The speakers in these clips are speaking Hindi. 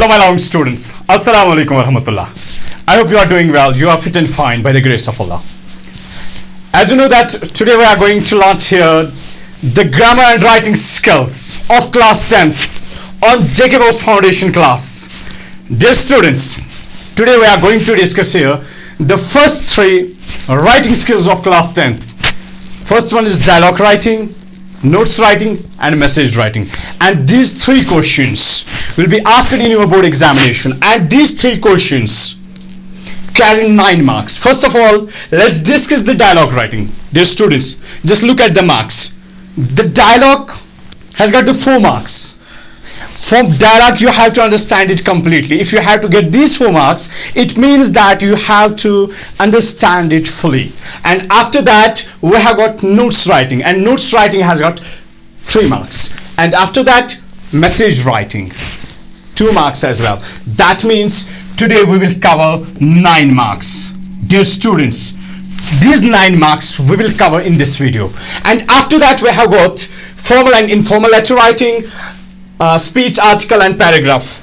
Hello, my loving students. Assalamu alaikum warahmatullah. I hope you are doing well. You are fit and fine by the grace of Allah. As you know that today we are going to launch here the grammar and writing skills of class 10th on JK Bose Foundation class. Dear students, today we are going to discuss here the first three writing skills of class 10th. First one is dialogue writing, notes writing and message writing, and these three questions will be asked in your board examination, and these three questions carry 9 marks. First of all, let's discuss the dialogue writing. Dear students, just look at the marks. The dialogue has got the 4 marks. From dialogue you have to understand it completely. If you have to get these 4 marks, it means that you have to understand it fully. And after that we have got notes writing, and notes writing has got 3 marks. And after that, message writing, 2 marks as well. That means today we will cover 9 marks. Dear students, these 9 marks we will cover in this video. And after that we have got formal and informal letter writing, speech, article and paragraph.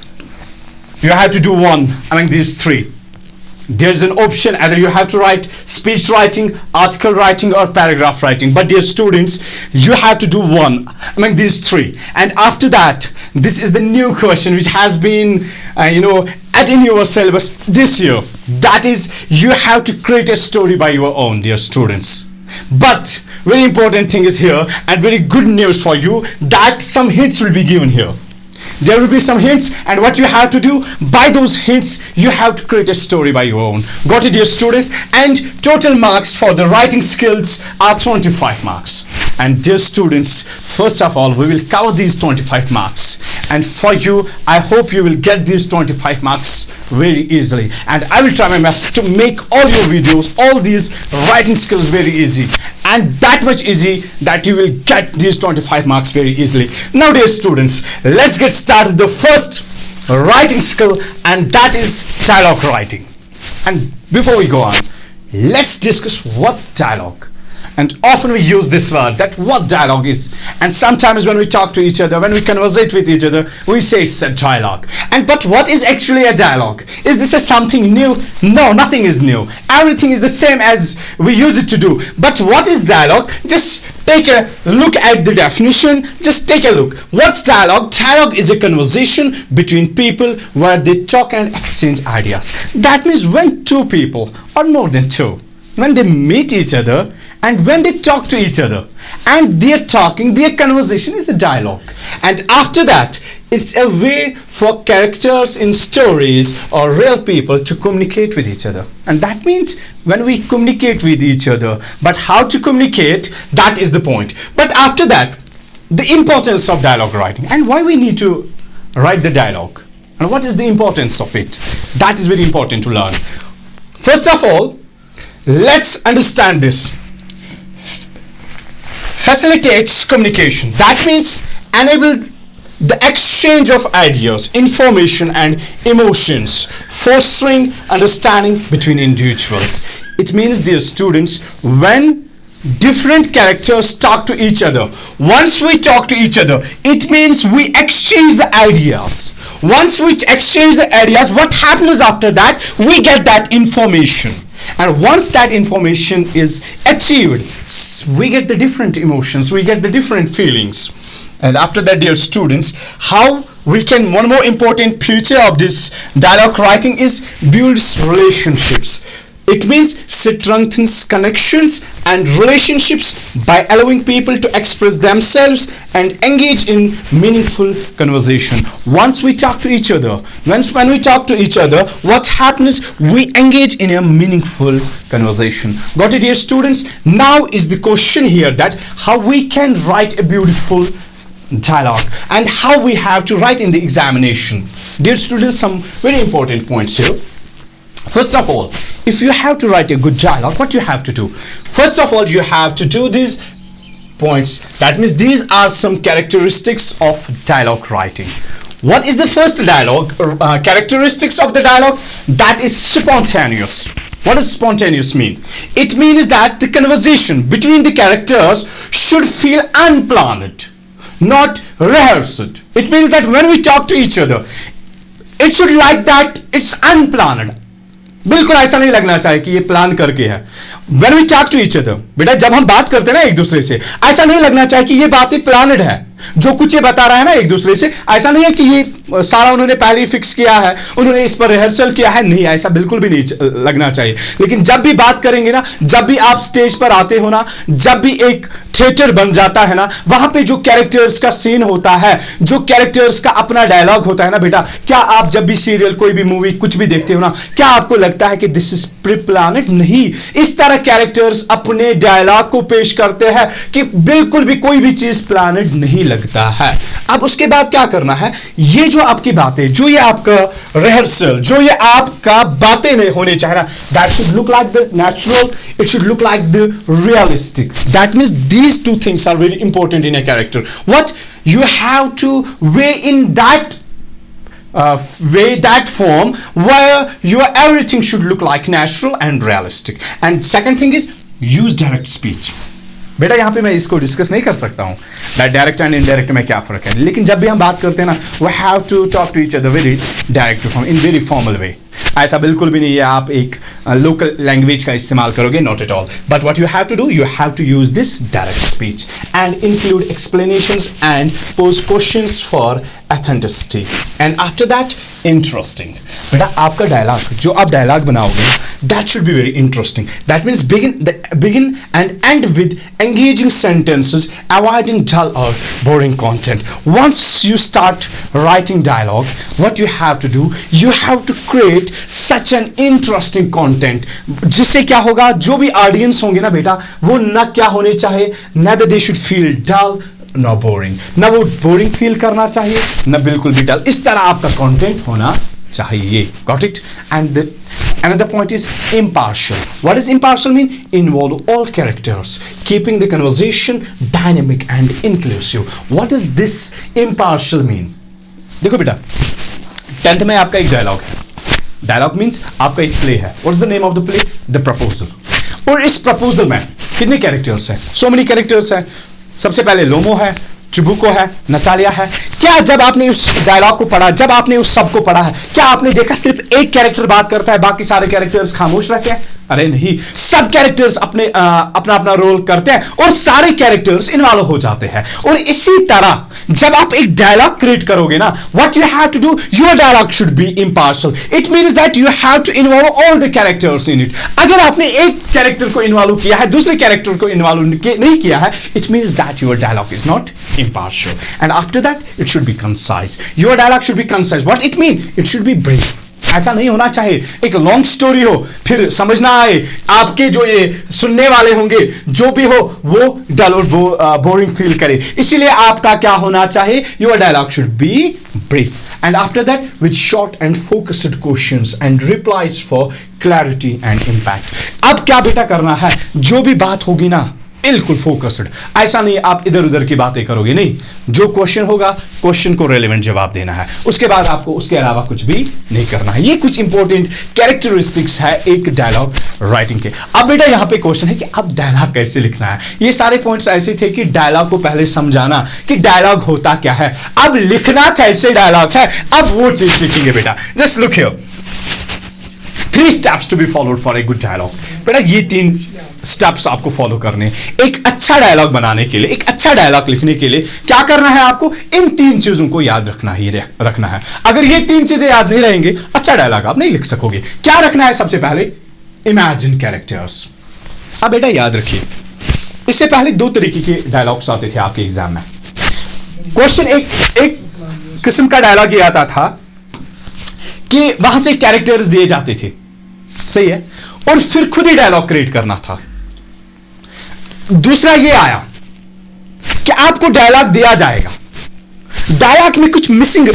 You have to do one among these 3. There is an option either you have to write speech writing, article writing or paragraph writing, but dear students, you have to do one among these 3. And after that, this is the new question which has been added in your syllabus this year. That is, you have to create a story by your own, dear students. But very important thing is here, and very good news for you, that some hints will be given here. There will be some hints, and what you have to do, by those hints you have to create a story by your own. Got it, dear students? And total marks for the writing skills are 25 marks. And dear students, first of all we will cover these 25 marks, and for you I hope you will get these 25 marks very easily, and I will try my best to make all your videos, all these writing skills very easy, and that much easy that you will get these 25 marks very easily. Now dear students, let's get started the first writing skill, and that is dialogue writing. And before we go on, let's discuss what's dialogue. And often we use this word, that what dialogue is, and sometimes when we talk to each other, when we conversate with each other, we say it's a dialogue. And but what is actually a dialogue? Is this something new? No, nothing is new. Everything is the same as we use it to do. But what is dialogue? Just take a look at the definition. Just take a look. What's dialogue? Dialogue is a conversation between people where they talk and exchange ideas. That means when 2 people or more than 2, when they meet each other and when they talk to each other, and they're talking, their conversation is a dialogue. And after that, it's a way for characters in stories or real people to communicate with each other. And that means when we communicate with each other, but how to communicate, that is the point. But after that, the importance of dialogue writing, and why we need to write the dialogue, and what is the importance of it, that is very important to learn. First of all, let's understand this. Facilitates communication. That means enable the exchange of ideas, information and emotions, fostering understanding between individuals. It means, dear students, when different characters talk to each other, once we talk to each other, it means we exchange the ideas. Once we exchange the ideas, what happens after that? We get that information. And once that information is achieved, we get the different emotions, we get the different feelings. And after that, dear students, how we can, one more important feature of this dialogue writing is builds relationships. It means strengthens connections and relationships by allowing people to express themselves and engage in meaningful conversation. Once we talk to each other, when we talk to each other, what happens? We engage in a meaningful conversation. Got it, dear students? Now is the question here, that how we can write a beautiful dialogue and how we have to write in the examination. Dear students, some very important points here. First of all, if you have to write a good dialogue, what you have to do? First of all, you have to do these points. That means these are some characteristics of dialogue writing. What is the first dialogue characteristics of the dialogue? That is spontaneous. What does spontaneous mean? It means that the conversation between the characters should feel unplanned, not rehearsed. It means that when we talk to each other, it should like that it's unplanned. बिल्कुल ऐसा नहीं लगना चाहिए कि ये प्लान करके है। When we talk to each other, बेटा जब हम बात करते हैं ना एक दूसरे से, ऐसा नहीं लगना चाहिए कि ये बातें प्लानड है। जो कुछ ये बता रहा है ना एक दूसरे से, ऐसा नहीं है कि ये सारा उन्होंने पहले ही फिक्स किया है, उन्होंने इस पर रिहर्सल किया है, नहीं, ऐसा बिल्कुल भी नहीं लगना चाहिए। लेकिन जब भी बात करेंगे ना, जब भी आप स्टेज पर आते हो ना, जब भी एक थिएटर बन जाता है ना, वहां पे जो कैरेक्टर्स का सीन होता है, जो कैरेक्टर्स का अपना डायलॉग होता है ना बेटा, क्या आप जब भी सीरियल, कोई भी मूवी, कुछ भी देखते हो ना, क्या आपको लगता है कि दिस इज प्री प्लान्ड? नहीं। इस तरह कैरेक्टर्स अपने डायलॉग को पेश करते हैं कि बिल्कुल भी कोई भी चीज प्लान्ड नहीं लगता है। अब उसके बाद क्या करना है, ये जो आपकी बातें, जो ये आपका रिहर्सल, जो ये आपका बातें नहीं होने चाहिए ना, that should look like the natural, it should look like the realistic. That means these two things are really important in a character. What you have to weigh in that that form where your everything should look like natural and realistic. And second thing is use direct speech. बेटा यहाँ पे मैं इसको डिस्कस नहीं कर सकता हूँ डायरेक्ट एंड इनडायरेक्ट में क्या फर्क है, लेकिन जब भी हम बात करते हैं ना, we have to talk to each other very direct form, in very formal way. ऐसा बिल्कुल भी नहीं है आप एक लोकल लैंग्वेज का इस्तेमाल करोगे, not at all. But what you have to do, you have to use this direct speech and include explanations and pose questions for authenticity and after that interesting. बेटा आपका डायलॉग, जो आप डायलॉग बनाओगे, that should be very interesting. That means begin and end with engaging sentences, avoiding dull or boring content. Once you start writing dialogue, what you have to do, you have to create such an interesting content, जिससे क्या होगा, जो भी ऑडियंस होंगे ना बेटा, वो ना क्या होने चाहिए, neither they should feel dull no boring, ना वो बोरिंग फील करना चाहिए, ना बिल्कुल भी डल। इस तरह आपका कंटेंट होना चाहिए। Got it? And another point is impartial. What does impartial mean? Involve all characters, keeping the conversation dynamic and inclusive. What does this impartial mean? देखो बेटा, 10th में आपका एक डायलॉग है। डायलॉग मीन्स आपका एक प्ले है। What's the name of the play? The Proposal. और इस प्रपोजल में कितने कैरेक्टर्स हैं? So many characters हैं। सबसे पहले लोमो है, चिबुको है, नटालिया है। क्या जब आपने उस डायलॉग को पढ़ा, जब आपने उस सब को पढ़ा है, क्या आपने देखा सिर्फ एक कैरेक्टर बात करता है, बाकी सारे कैरेक्टर्स खामोश रहते हैं? अरे नहीं, सब कैरेक्टर्स अपना अपना रोल करते हैं और सारे कैरेक्टर्स इन्वॉल्व हो जाते हैं। और इसी तरह जब आप एक डायलॉग क्रिएट करोगे ना, what you have to do, your dialogue should be impartial. It means that you have to involve all the characters in it. अगर आपने एक कैरेक्टर को इन्वॉल्व किया है, दूसरे कैरेक्टर को इन्वॉल्व नहीं किया है, it means that your dialogue is not impartial. And after that it should be concise. Your dialogue should be concise. What it mean? It should be brief. ऐसा नहीं होना चाहिए एक लॉन्ग स्टोरी हो, फिर समझ ना आए, आपके जो ये सुनने वाले होंगे जो भी हो वो डल और बोरिंग फील करे। इसीलिए आपका क्या होना चाहिए, your dialogue should be brief and after that with short and focused questions and replies for clarity and impact. अब क्या बेटा करना है, जो भी बात होगी ना बिल्कुल फोकस्ड, ऐसा नहीं आप इधर उधर की बातें करोगे, नहीं, जो क्वेश्चन होगा क्वेश्चन को रेलेवेंट जवाब देना है, उसके बाद आपको उसके अलावा कुछ भी नहीं करना है। ये कुछ इंपॉर्टेंट कैरेक्टरिस्टिक्स है एक डायलॉग राइटिंग के। अब बेटा यहाँ पे क्वेश्चन है कि अब डायलॉग कैसे लिखना है। ये सारे पॉइंट्स ऐसे थे कि डायलॉग को पहले समझाना कि डायलॉग होता क्या है, अब लिखना कैसे डायलॉग है, अब वो चीज लिखेंगे बेटा। Just look here, 3 steps to be followed for a good dialogue. बेटा ये 3 स्टेप्स आपको फॉलो करने एक अच्छा डायलॉग बनाने के लिए, एक अच्छा डायलॉग लिखने के लिए क्या करना है, आपको इन 3 चीजों को याद रखना है। अगर ये 3 चीजें याद नहीं रहेंगे, अच्छा डायलॉग आप नहीं लिख सकोगे। क्या रखना है, सबसे पहले इमेजिन कैरेक्टर्स। अब बेटा याद रखिए, इससे पहले 2 तरीके के डायलॉग्स आते थे आपके एग्जाम में। क्वेश्चन एक किस्म का डायलॉग ये आता था कि वहां से कैरेक्टर्स दिए जाते थे, सही है, और फिर खुद ही डायलॉग क्रिएट करना था। दूसरा ये आया कि आपको डायलॉग दिया जाएगा, डायलॉग में कुछ मिसिंग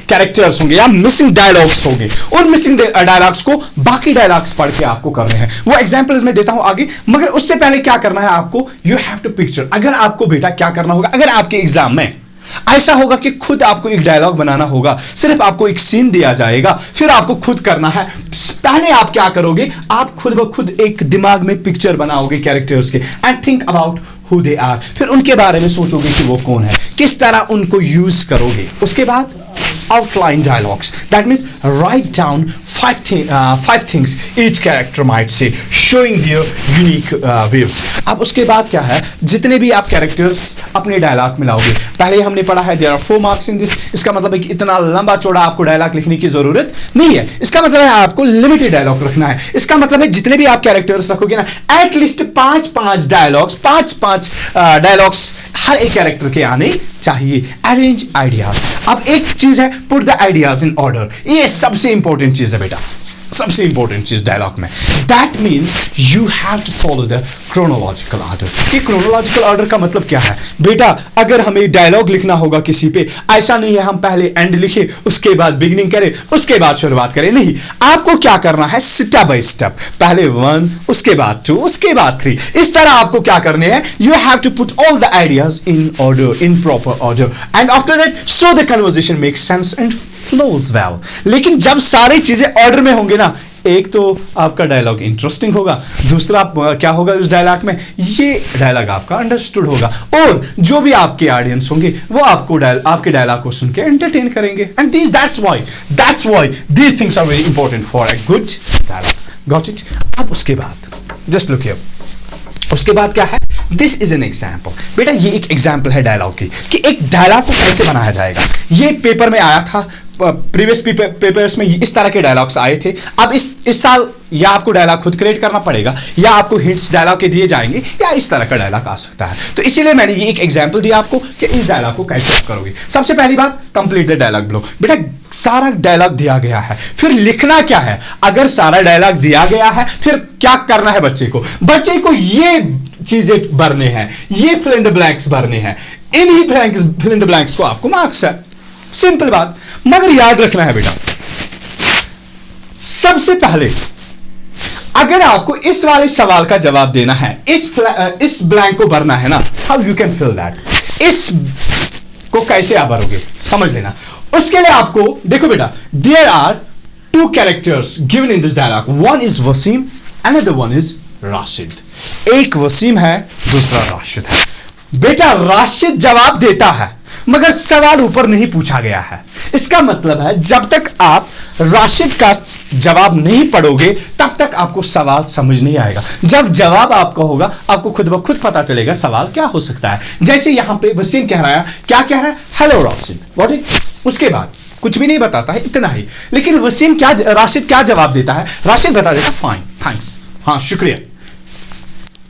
कैरेक्टर्स होंगे या मिसिंग डायलॉग्स होंगे, और मिसिंग डायलॉग्स को बाकी डायलॉग्स पढ़ के आपको करने हैं। वो एग्जांपल्स मैं देता हूं आगे, मगर उससे पहले क्या करना है आपको, यू हैव टू पिक्चर। अगर आपको बेटा क्या करना होगा, अगर आपके एग्जाम में ऐसा होगा कि खुद आपको एक डायलॉग बनाना होगा, सिर्फ आपको एक सीन दिया जाएगा, फिर आपको खुद करना है। पहले आप क्या करोगे, आप खुद ब खुद एक दिमाग में पिक्चर बनाओगे कैरेक्टर्स के, and think about who they are. फिर उनके बारे में सोचोगे कि वो कौन है, किस तरह उनको यूज करोगे। उसके बाद outline dialogues. That means write down five things each character might say, showing their unique waves. अब उसके बाद क्या है, जितने भी आप कैरेक्टर्स अपने डायलॉग में लाओगे, पहले हमने पढ़ा है there are 4 marks in this. इसका मतलब है कि इतना लंबा चौड़ा आपको डायलॉग लिखने की जरूरत नहीं है. इसका मतलब है आपको लिमिटेड डायलॉग रखना है. इसका मतलब है जितने भी आप कैरेक्टर्स रखोगे ना, एटलीस्ट 5 डायलॉग्स, 5 डायलॉग्स हर एक कैरेक्टर के आने चाहिए. Arrange ideas. अब एक चीज है, put the ideas in order. ये सबसे इंपॉर्टेंट चीज है बेटा, सबसे इंपॉर्टेंट चीज डायलॉग में. That means you have to follow the chronological order. ये क्रोनोलॉजिकल ऑर्डर का मतलब क्या है बेटा? अगर हमें डायलॉग लिखना होगा किसी पे, ऐसा नहीं है हम पहले एंड लिखे उसके बाद बिगिनिंग करें उसके बाद शुरुआत करें. नहीं, आपको क्या करना है, स्टेप बाय स्टेप. पहले 1, उसके बाद 2, उसके बाद 3. इस तरह आपको क्या करने हैं, you have to put all the ideas in order, in proper order, and after that so the conversation makes sense and flows well. लेकिन जब सारी चीजें ऑर्डर में होंगे ना, एक तो आपका डायलॉग इंटरेस्टिंग होगा, दूसरा क्या होगा उस डायलॉग में, ये डायलॉग आपका अंडरस्टूड होगा, और जो भी आपके ऑडियंस होंगे वो आपको आपके डायलॉग को सुन के एंटरटेन करेंगे. And that's why these things are very important for a good dialogue. Got it? अब उसके बाद जस्ट लुक हियर, उसके बाद क्या है, दिस इज एन एग्जाम्पल. बेटा ये एक एग्जाम्पल है डायलॉग की, कि एक डायलॉग को कैसे बनाया जाएगा. ये पेपर में आया था, प्रीवियस पेपर्स में इस तरह के डायलॉग्स आए थे. अब इस साल या आपको डायलॉग खुद क्रिएट करना पड़ेगा, या आपको हिंट्स डायलॉग के दिए जाएंगे, या इस तरह का डायलॉग आ सकता है. तो इसीलिए मैंने ये एक एग्जांपल दिया आपको कि इस डायलॉग को कैसे आप करोगे. सबसे पहली बात, कंप्लीट द डायलॉग बिलो. बेटा सारा डायलॉग दिया गया है, फिर लिखना क्या है. अगर सारा डायलॉग दिया गया है, फिर क्या करना है बच्चे को ये चीजें भरने हैं, ये फिल इन द ब्लैंक्स भरने हैं. इन्हीं फिल इन द ब्लैंक्स को आपको मार्क्स है. सिंपल बात. मगर याद रखना है बेटा, सबसे पहले अगर आपको इस वाले सवाल का जवाब देना है, इस ब्लैंक को भरना है ना, how you can fill that. इस को कैसे आप भरोगे, समझ लेना. उसके लिए आपको देखो बेटा, there are 2 characters given in this dialogue. One is Wasim, another one is Rashid. एक वसीम है, दूसरा राशिद है. बेटा राशिद जवाब देता है, मगर सवाल ऊपर नहीं पूछा गया है. इसका मतलब है जब तक आप राशिद का जवाब नहीं पढ़ोगे, तब तक आपको सवाल समझ नहीं आएगा. जब जवाब आपका होगा, आपको खुद ब खुद पता चलेगा सवाल क्या हो सकता है. जैसे यहां पे वसीम कह रहा है, क्या कह रहा है, हेलो राशिद, व्हाट इट. उसके बाद कुछ भी नहीं बताता है, इतना ही. लेकिन वसीम राशिद क्या जवाब देता है, राशिद बता देता फाइन, थैंक्स, हाँ शुक्रिया.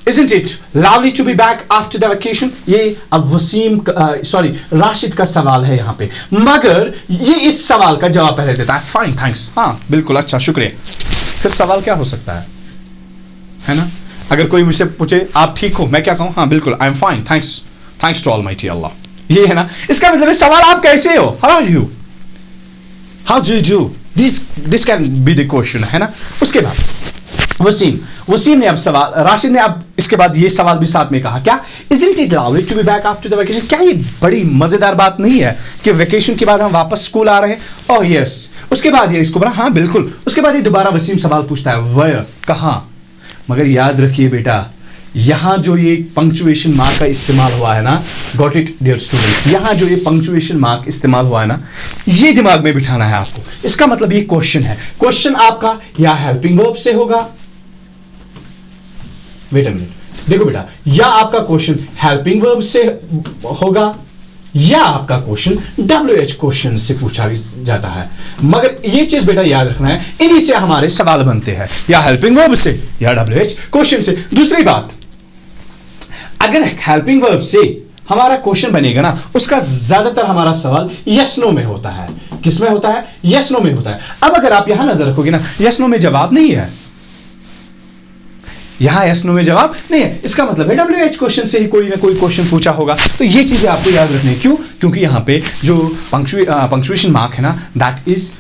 Isn't it lovely to be back after the vacation? ये अब वसीम राशिद का सवाल है यहाँ पे, मगर ये इस सवाल का जवाब पहले देता है, फाइन थैंक्स, हाँ बिल्कुल अच्छा शुक्रिया. फिर सवाल क्या हो सकता है ना. अगर कोई मुझसे पूछे आप ठीक हो, मैं क्या कहूँ, हाँ बिल्कुल I am fine, thanks to almighty Allah. ये है ना. इसका मतलब है सवाल आप कैसे हो, how are you, how do you do, this can be the question, है ना. उसके बाद वसीम ने अब सवाल, राशिद ने अब इसके बाद ये सवाल भी साथ में कहा, क्या isn't it lovely to be back after the vacation? क्या ये बड़ी मजेदार बात नहीं है कि वेकेशन के बाद हम वापस स्कूल आ रहे हैं. Oh yes. उसके बाद ये इसको बोला, हाँ बिल्कुल. उसके बाद ये दोबारा वसीम सवाल पूछता है, where, कहाँ. मगर याद रखिए बेटा, यहां जो ये पंक्चुएशन मार्क का इस्तेमाल हुआ है ना, गॉट इट डियर स्टूडेंट्स, यहां जो ये पंक्चुएशन मार्क इस्तेमाल हुआ है ना, ये दिमाग में बिठाना है आपको. इसका मतलब ये क्वेश्चन है. क्वेश्चन आपका या हेल्पिंग वर्ब से होगा, वेट अ मिनट, देखो बेटा, या आपका क्वेश्चन हेल्पिंग वर्ब से होगा, या आपका क्वेश्चन WH क्वेश्चन से पूछा जाता है. मगर ये चीज बेटा याद रखना है, इन्हीं से हमारे सवाल बनते हैं, या हेल्पिंग वर्ब से या WH क्वेश्चन से. दूसरी बात, अगर हेल्पिंग वर्ब से हमारा क्वेश्चन बनेगा ना, उसका ज्यादातर हमारा सवाल यस नो में होता है. किस में होता है, यस नो में होता है. अब अगर आप यहां नजर रखोगे ना, यस नो में जवाब नहीं है, यहां यस नो में जवाब नहीं है. इसका मतलब है WH क्वेश्चन से ही कोई ना कोई क्वेश्चन पूछा होगा. तो ये चीजें आपको याद रखनी है. क्यों? क्योंकि यहां पे जो पंक्चुएशन मार्क है ना, that is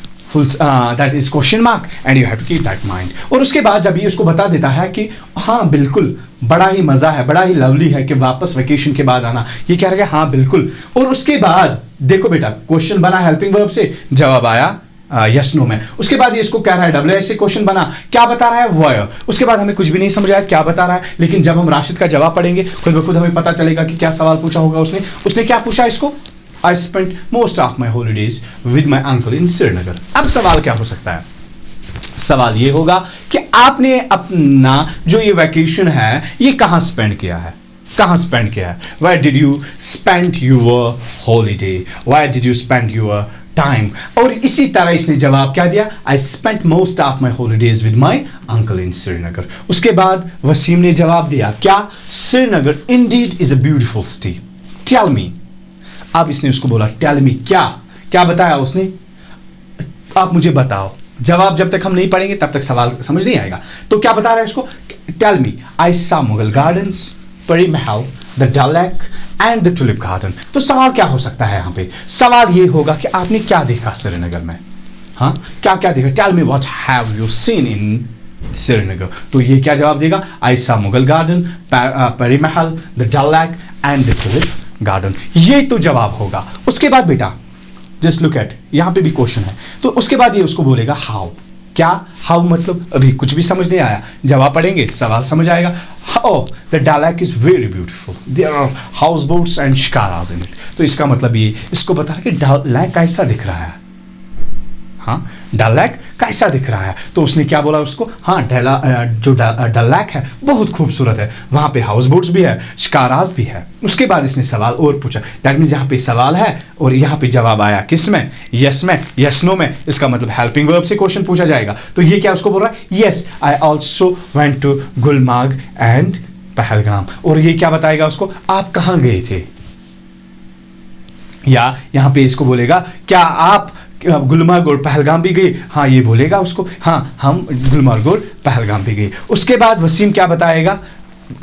question mark, and you have to keep that mind. और उसके बाद जब ये उसको बता देता है कि हाँ बिल्कुल बड़ा ही मजा है, बड़ा ही लवली है कि वापस वेकेशन के बाद आना, ये कह रहा है हाँ बिल्कुल. और उसके बाद देखो बेटा, क्वेश्चन बना हेल्पिंग वर्ब से, जवाब आया यस नो में. उसके बाद ये इसको कह रहा है WH से क्वेश्चन बना, क्या बता रहा है, वायर. उसके बाद हमें कुछ भी नहीं समझ आया क्या बता रहा है, लेकिन जब हम राशिद का जवाब पढ़ेंगे खुद ब खुद हमें पता चलेगा कि क्या सवाल पूछा होगा. उसने क्या पूछा, इसको I spent most of my holidays with my uncle in Srinagar. अब सवाल क्या हो सकता है? सवाल ये होगा कि आपने अपना जो ये वैकेशन है ये कहाँ स्पेंड किया है, कहाँ स्पेंड किया है? Where did you spend your holiday? Where did you spend your time? और इसी तरह इसने जवाब क्या दिया? I spent most of my holidays with my uncle in Srinagar। उसके बाद वसीम ने जवाब दिया क्या? Srinagar indeed is a beautiful city। Tell me। अब इसने उसको बोला tell me, क्या क्या बताया उसने? आप मुझे बताओ। जवाब जब तक हम नहीं पढ़ेंगे तब तक सवाल समझ नहीं आएगा। तो क्या बता रहा है इसको? टेल मी आई सा Mughal gardens, Pari Mahal, the Dal lake and the tulip garden. तो सवाल क्या हो सकता है यहाँ पे? सवाल ये होगा कि आपने क्या देखा श्रीनगर में? हाँ, क्या क्या देखा? Tell me what have you seen in Srinagar. तो ये क्या जवाब देगा? आई सा Mughal garden, Pari Mahal, the Dal lake and the tulip garden. ये तो जवाब होगा। उसके बाद बेटा जस्ट लुक एट, यहाँ पे भी क्वेश्चन है। तो उसके बाद ये उसको बोलेगा हाउ। क्या हाउ मतलब? अभी कुछ भी समझ नहीं आया, जवाब पढ़ेंगे सवाल समझ आएगा। How the Dal lake is very beautiful, there are houseboats and shikaras in it. तो इसका मतलब ये इसको बता रहा है कि डल लेक कैसा दिख रहा है। हाँ, डल लेक कैसा दिख रहा है? तो उसने क्या बोला उसको? हाँ, जो डल लेक है बहुत खूबसूरत है, वहां पे हाउस बोट्स भी है, शिकारास भी है। उसके बाद इसने सवाल और पूछा। दैट मीन्स यहाँ पे सवाल है और यहाँ पे जवाब आया किस में? यस में, यस नो में। इसका मतलब हेल्पिंग वर्ब से क्वेश्चन पूछा जाएगा। तो ये क्या उसको बोल रहा है? Yes I also went to Gulmarg and Pahalgam. और ये क्या बताएगा उसको? आप कहाँ गए थे? या यहाँ पे इसको बोलेगा क्या आप गुलमर्ग और पहलगाम भी गए? हाँ, ये बोलेगा उसको हाँ हम गुलमर्ग और पहलगाम भी गए। उसके बाद वसीम क्या बताएगा?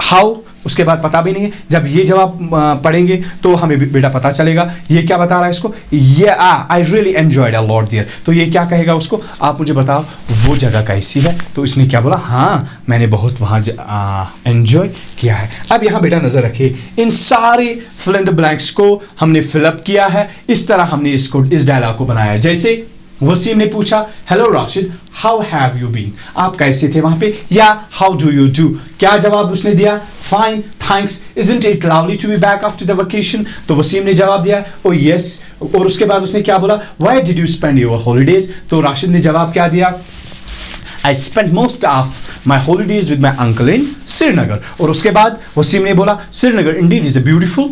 हाउ। उसके बाद पता भी नहीं है। जब ये जवाब पढ़ेंगे तो हमें बेटा पता चलेगा। ये क्या बता रहा है इसको? ये I really enjoyed a lot there. तो ये क्या कहेगा उसको? आप मुझे बताओ वो जगह कैसी है? तो इसने क्या बोला? हाँ, मैंने बहुत वहाँ एंजॉय किया है। अब यहाँ बेटा नजर रखिए, इन सारे फिल इन द ब्लैंक्स को हमने फिलअप किया है। इस तरह हमने इसको इस डायलॉग को बनाया है। जैसे वसीम ने पूछा hello Rashid, how have you been? आप कैसे थे वहां पे? या हाउ डू यू डू? क्या जवाब उसने दिया? Fine, thanks, isn't it lovely to be back after the vacation? तो वसीम ने जवाब दिया ओ यस। और उसके बाद उसने क्या बोला? Why did you spend your holidays? तो राशिद ने जवाब क्या दिया? I spent most of my holidays with my uncle in Srinagar। और उसके बाद वसीम ने बोला Srinagar indeed is a beautiful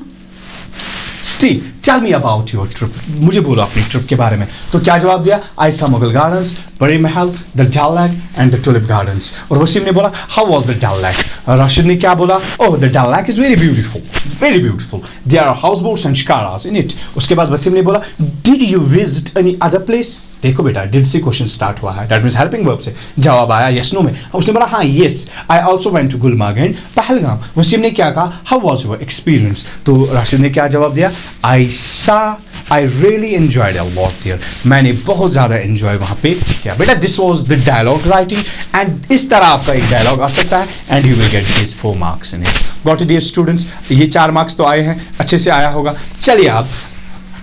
city। Tell me about your trip। मुझे बोलो अपनी ट्रिप के बारे में। तो क्या जवाब दिया? I saw Mughal gardens, परी महल, the Dal Lake and the tulip gardens। और वसीम ने बोला how was the Dal Lake? Rashid ने क्या बोला? oh the Dal Lake is very beautiful, very beautiful, there are houseboats and shikaras in it। उसके बाद वसीम ने बोला did you visit any other place? देखो बेटा डिड से क्वेश्चन स्टार्ट हुआ है, दैट मींस हेल्पिंग वर्ब से जवाब आया यस नो में। उसने बोला हाँ yes I also went to Gulmarg and Pahalgam. Wasim ने क्या कहा? How was your experience? तो राशिद ने क्या जवाब दिया? I really enjoyed a lot there. मैंने बहुत ज़्यादा एंजॉय वहाँ पे किया। बेटा this was the dialogue writing and इस तरह आपका एक डायलॉग आ सकता है and you will get this 4 marks in it. Got it dear students? ये 4 मार्क्स तो आए हैं, अच्छे से आया होगा। चलिए आप